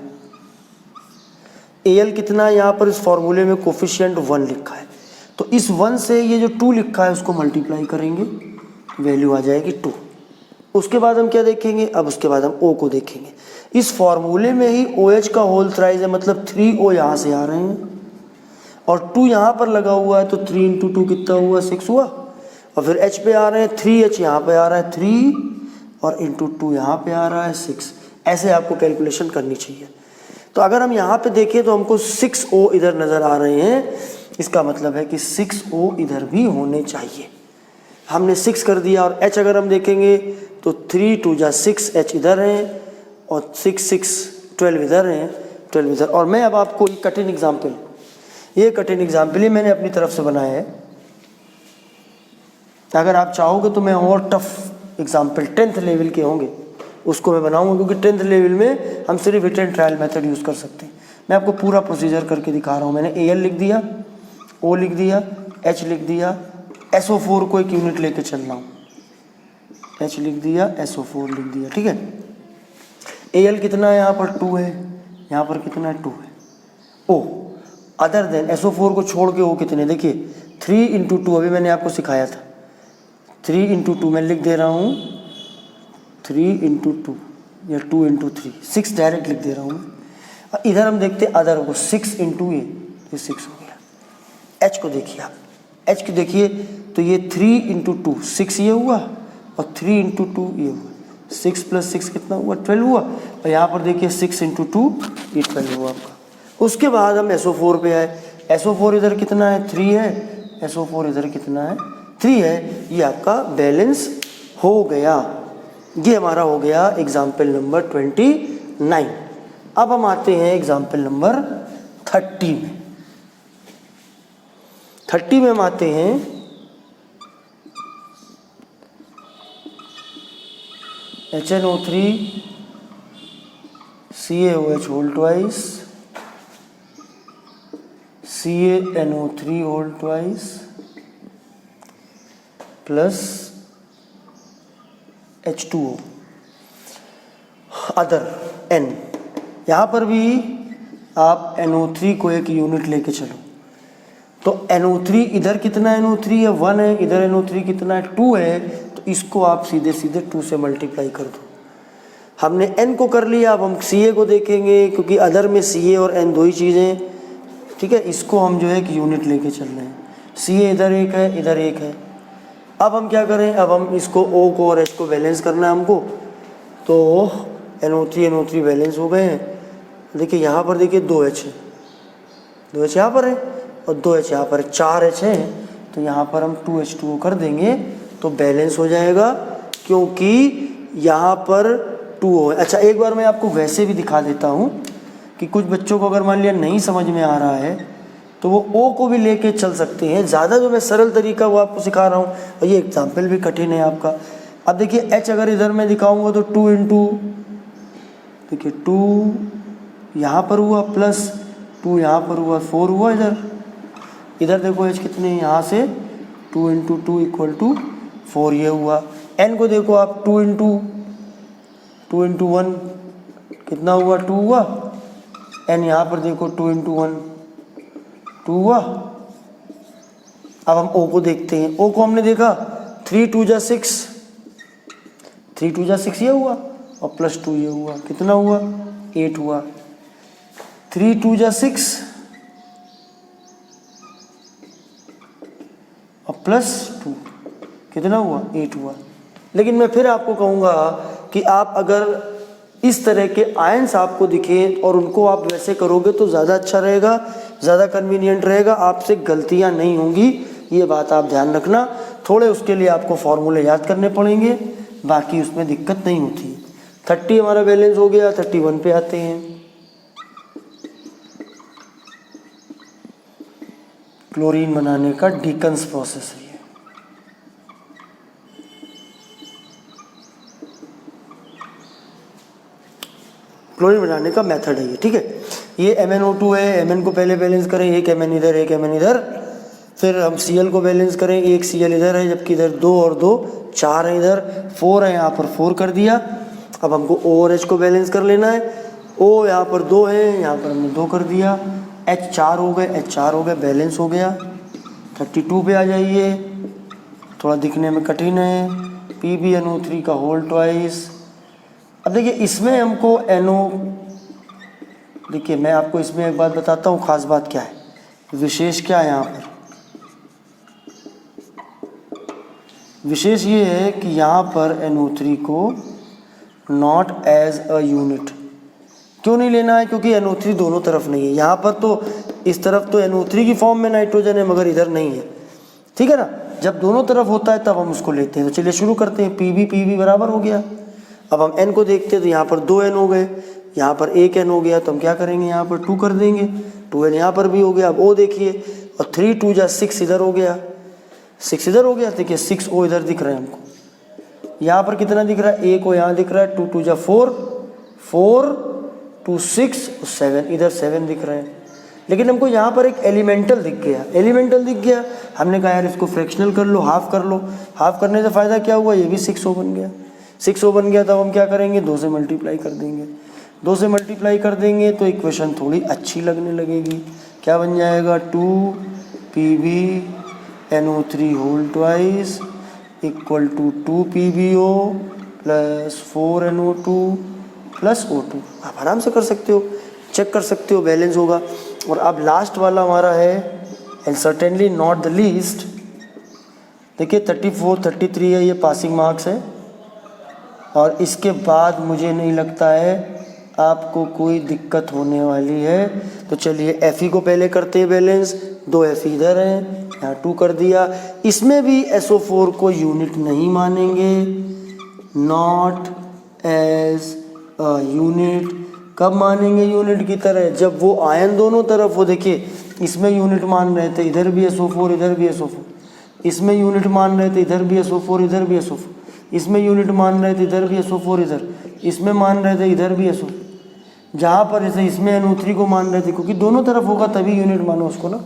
Speaker 1: Al कितना है, यहाँ पर इस फॉर्मूले में कोफिशिएंट 1 लिखा है, तो इस 1 से ये जो 2 लिखा है उसको मल्टीप्लाई करेंगे, वैल्यू आ जाएगी 2। उसके बाद हम क्या देखेंगे, अब उसके बाद हम O को देखेंगे। इस फॉर्मूले में ही OH का होल थ्राइस है, मतलब 3O यहाँ से आ रहे हैं और 2 यहाँ पर लगा हुआ है, तो 3 इंटू 2 कितना हुआ, 6 हुआ। और फिर H पे आ रहे हैं, 3H यहाँ पे आ रहा है 3 और इंटू 2 यहाँ पे आ रहा है 6। ऐसे आपको कैलकुलेशन करनी चाहिए। तो अगर हम यहाँ पे देखें तो हमको 6O इधर नज़र आ रहे हैं, इसका मतलब है कि 6O इधर भी होने चाहिए। हमने 6 कर दिया। और H अगर हम देखेंगे तो 3 2 जा 6, H इधर है और 6 6 12 इधर है, 12 इधर। और मैं अब आपको ये कठिन एग्जाम्पल ही मैंने अपनी तरफ से बनाया है। अगर आप चाहोगे तो मैं और टफ एग्जाम्पल 10th लेवल के होंगे उसको मैं बनाऊंगा, क्योंकि 10th लेवल में हम सिर्फ hit and trial method use कर सकते हैं। मैं आपको पूरा प्रोसीजर करके दिखा रहा हूँ। मैंने Al लिख दिया, O लिख दिया, H लिख दिया, SO4 को एक यूनिट लेके चल रहा हूँ, H लिख दिया, SO4 लिख दिया, ठीक है। Al कितना है, यहाँ पर 2 है, यहाँ पर कितना है, 2 है। O अदर देन SO4 को छोड़ के O कितने, देखिए 3 इंटू 2, अभी मैंने आपको सिखाया था, 3 इंटू 2 मैं लिख दे रहा हूँ, 3 इंटू 2 या 2 इंटू 3, 6 डायरेक्ट लिख दे रहा हूँ मैं। इधर हम देखते अदर को, 6 इंटू ये 6 हो गया। H को देखिए आप, H को देखिए तो ये 3 इंटू 2 6 ये हुआ और 3 इंटू 2 ये हुआ, 6 प्लस 6 कितना हुआ, 12 हुआ। और यहाँ पर देखिए 6 इंटू 2 ये 12 हुआ आपका। उसके बाद हम SO4 पे आए। SO4 इधर कितना है, 3 है, SO4 इधर कितना है, 3 है। ये आपका बैलेंस हो गया। ये हमारा हो गया एग्जाम्पल नंबर 29। अब हम आते हैं एग्जाम्पल नंबर 30 में। 30 में हम आते हैं, HNO3 CaOH whole twice, CaNO3 whole twice plus H2O other N। यहाँ पर भी आप NO3 को एक यूनिट लेके चलो, तो NO3 इधर कितना है, NO3 है 1 है, इधर NO3 कितना है, 2 है, तो इसको आप सीधे सीधे 2 से मल्टीप्लाई कर दो। हमने N को कर लिया। अब हम Ca को देखेंगे, क्योंकि अदर में Ca और N दो ही चीज़ें, ठीक है। इसको हम जो है कि यूनिट लेके चल रहे हैं। Ca इधर एक है, इधर एक है। अब हम क्या करें, अब हम इसको O को और H को बैलेंस करना है हमको, तो NO3 बैलेंस हो गए हैं। देखिए यहाँ पर देखिए 2H है, 2H यहाँ पर है और 2H यहाँ पर है, 4H है, तो यहाँ पर हम 2H2O कर देंगे तो बैलेंस हो जाएगा, क्योंकि यहाँ पर 2O है। अच्छा एक बार मैं आपको वैसे भी दिखा देता हूँ कि कुछ बच्चों को अगर मान लिया नहीं समझ में आ रहा है तो वो O को भी लेके चल सकते हैं। ज़्यादा जो मैं सरल तरीका वो आपको सिखा रहा हूँ, और ये एग्जाम्पल भी कठिन है आपका। अब देखिए H अगर इधर मैं दिखाऊंगा तो 2 इंटू, देखिए 2 यहाँ पर हुआ प्लस 2 यहाँ पर हुआ, 4 हुआ इधर। इधर देखो H कितने, यहाँ से 2 इंटू 2 इक्वल टू 4 ये हुआ। N को देखो आप, 2 इंटू 1 कितना हुआ, 2 हुआ। N यहाँ पर देखो 2 इंटू 1 2 हुआ। अब हम O को देखते हैं। O को हमने देखा 3 2 जा 6, 3 2 जा 6 ये हुआ और प्लस 2 ये हुआ, कितना हुआ, 8 हुआ। 3 2 जा 6 और प्लस 2 कितना हुआ, 8 हुआ। लेकिन मैं फिर आपको कहूँगा कि आप अगर इस तरह के आयंस आपको दिखें और उनको आप वैसे करोगे तो ज़्यादा अच्छा रहेगा, ज़्यादा कन्वीनियंट रहेगा, आपसे गलतियाँ नहीं होंगी, ये बात आप ध्यान रखना। थोड़े उसके लिए आपको फॉर्मूले याद करने पड़ेंगे, बाकी उसमें दिक्कत नहीं होती। 30 हमारा बैलेंस हो गया, 31 पे आते हैं। क्लोरीन बनाने का डीकन्स प्रोसेस है। क्लोरीन बनाने का मेथड है ये, ठीक है। ये MnO2 है, Mn को पहले बैलेंस करें, एक Mn इधर एक Mn इधर, फिर हम Cl को बैलेंस करें, एक Cl इधर है, जबकि इधर 2 और 2 4 है, इधर 4 है, यहाँ पर 4 कर दिया। अब हमको O और H को बैलेंस कर लेना है। O यहाँ पर 2 है, यहाँ पर हमने 2 कर दिया। H 4 हो गए, H 4 हो गए, बैलेंस हो गया। 32 पे आ जाइए, थोड़ा दिखने में कठिन है, PbNO3 का होल ट्वाइस। अब देखिए इसमें हमको NO, देखिए मैं आपको इसमें एक बात बताता हूँ, खास बात क्या है, विशेष क्या है यहाँ पर। विशेष ये है कि यहाँ पर NO3 को नॉट एज अ यूनिट क्यों नहीं लेना है, क्योंकि NO3 दोनों तरफ नहीं है। यहाँ पर तो इस तरफ तो NO3 की फॉर्म में नाइट्रोजन है, मगर इधर नहीं है, ठीक है ना। जब दोनों तरफ होता है तब हम उसको लेते हैं। तो चलिए शुरू करते हैं। PB बराबर हो गया। अब हम N को देखते हैं तो यहाँ पर 2 N हो गए, यहाँ पर 1 N हो गया, तो हम क्या करेंगे, यहाँ पर 2 कर देंगे, 2 N यहाँ पर भी हो गया। अब O देखिए, और 3 2 जा 6 इधर हो गया, 6 इधर हो गया। देखिए 6 O इधर दिख रहा है हमको, यहाँ पर कितना दिख रहा है, 1 O यहाँ दिख रहा है, 2 2 जा 4 4 2 6 7 इधर 7 दिख रहे हैं। लेकिन हमको यहाँ पर एक एलिमेंटल दिख गया, एलिमेंटल दिख गया। हमने कहा यार इसको फ्रैक्शनल कर लो, हाफ कर लो। हाफ करने से फ़ायदा क्या हुआ, ये भी 6 O बन गया। 6 O बन गया, तब हम क्या करेंगे, 2 से मल्टीप्लाई कर देंगे। 2 से मल्टीप्लाई कर देंगे तो इक्वेशन थोड़ी अच्छी लगने लगेगी। क्या बन जाएगा, 2PbNO3 whole twice equal to 2PbO plus 4NO2 plus O2। आप आराम से कर सकते हो, चेक कर सकते हो, बैलेंस होगा। और अब लास्ट वाला हमारा है, and certainly not the least, देखिए 34 33 है, ये पासिंग मार्क्स है। और इसके बाद मुझे नहीं लगता है आपको कोई दिक्कत होने वाली है। तो चलिए Fe को पहले करते हैं बैलेंस। 2 Fe इधर हैं, यहाँ 2 कर दिया। इसमें भी SO4 को यूनिट नहीं मानेंगे, नॉट एज अ यूनिट। कब मानेंगे यूनिट की तरह, जब वो आयन दोनों तरफ हो। देखिए इसमें यूनिट मान रहे थे, इधर भी SO4 इधर भी SO4। इसमें यूनिट मान रहे थे, इधर भी SO4 इधर भी SO4। इसमें यूनिट मान रहे थे, इधर भी SO4 इधर, इसमें मान रहे थे, इधर भी SO4। जहाँ पर जैसे इसमें NO3 को मान रहे थे, क्योंकि दोनों तरफ होगा तभी यूनिट मानो उसको ना,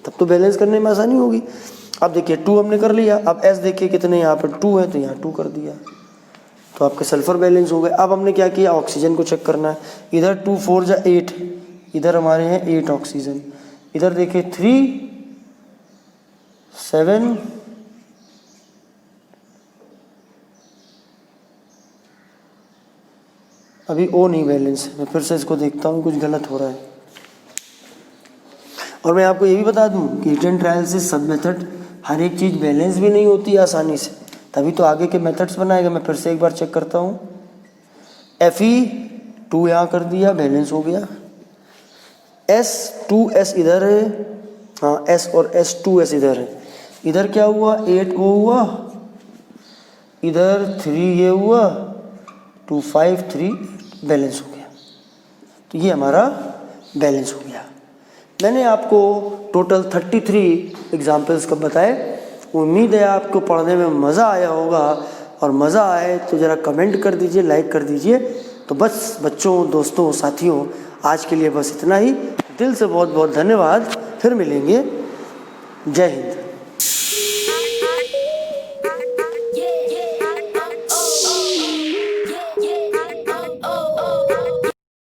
Speaker 1: तब तो बैलेंस करने में आसानी होगी। अब देखिए 2 हमने कर लिया। अब S देखिए कितने, यहाँ पर 2 है तो यहाँ 2 कर दिया, तो आपके सल्फर बैलेंस हो गए। अब हमने क्या किया, ऑक्सीजन को चेक करना है। इधर 2 4 जा 8, इधर हमारे हैं 8 ऑक्सीजन। इधर देखिए 3 7 अभी O नहीं बैलेंस है। मैं फिर से इसको देखता हूँ, कुछ गलत हो रहा है। और मैं आपको ये भी बता दूँ कि हिट एंड ट्रायल से सब मेथड हर एक चीज़ बैलेंस भी नहीं होती आसानी से, तभी तो आगे के मेथड्स बनाएगा। मैं फिर से एक बार चेक करता हूँ। Fe 2 यहाँ कर दिया, बैलेंस हो गया। S 2S इधर है, हाँ S और S 2S इधर है। इधर क्या हुआ, 8 O हुआ, इधर 3 ये हुआ, 2 5 3 बैलेंस हो गया। तो ये हमारा बैलेंस हो गया। मैंने आपको टोटल 33 एग्जाम्पल्स कब बताए। उम्मीद है आपको पढ़ने में मज़ा आया होगा, और मज़ा आए तो ज़रा कमेंट कर दीजिए, लाइक कर दीजिए। तो बस बच्चों, दोस्तों, साथियों, आज के लिए बस इतना ही। दिल से बहुत बहुत धन्यवाद, फिर मिलेंगे। जय हिंद।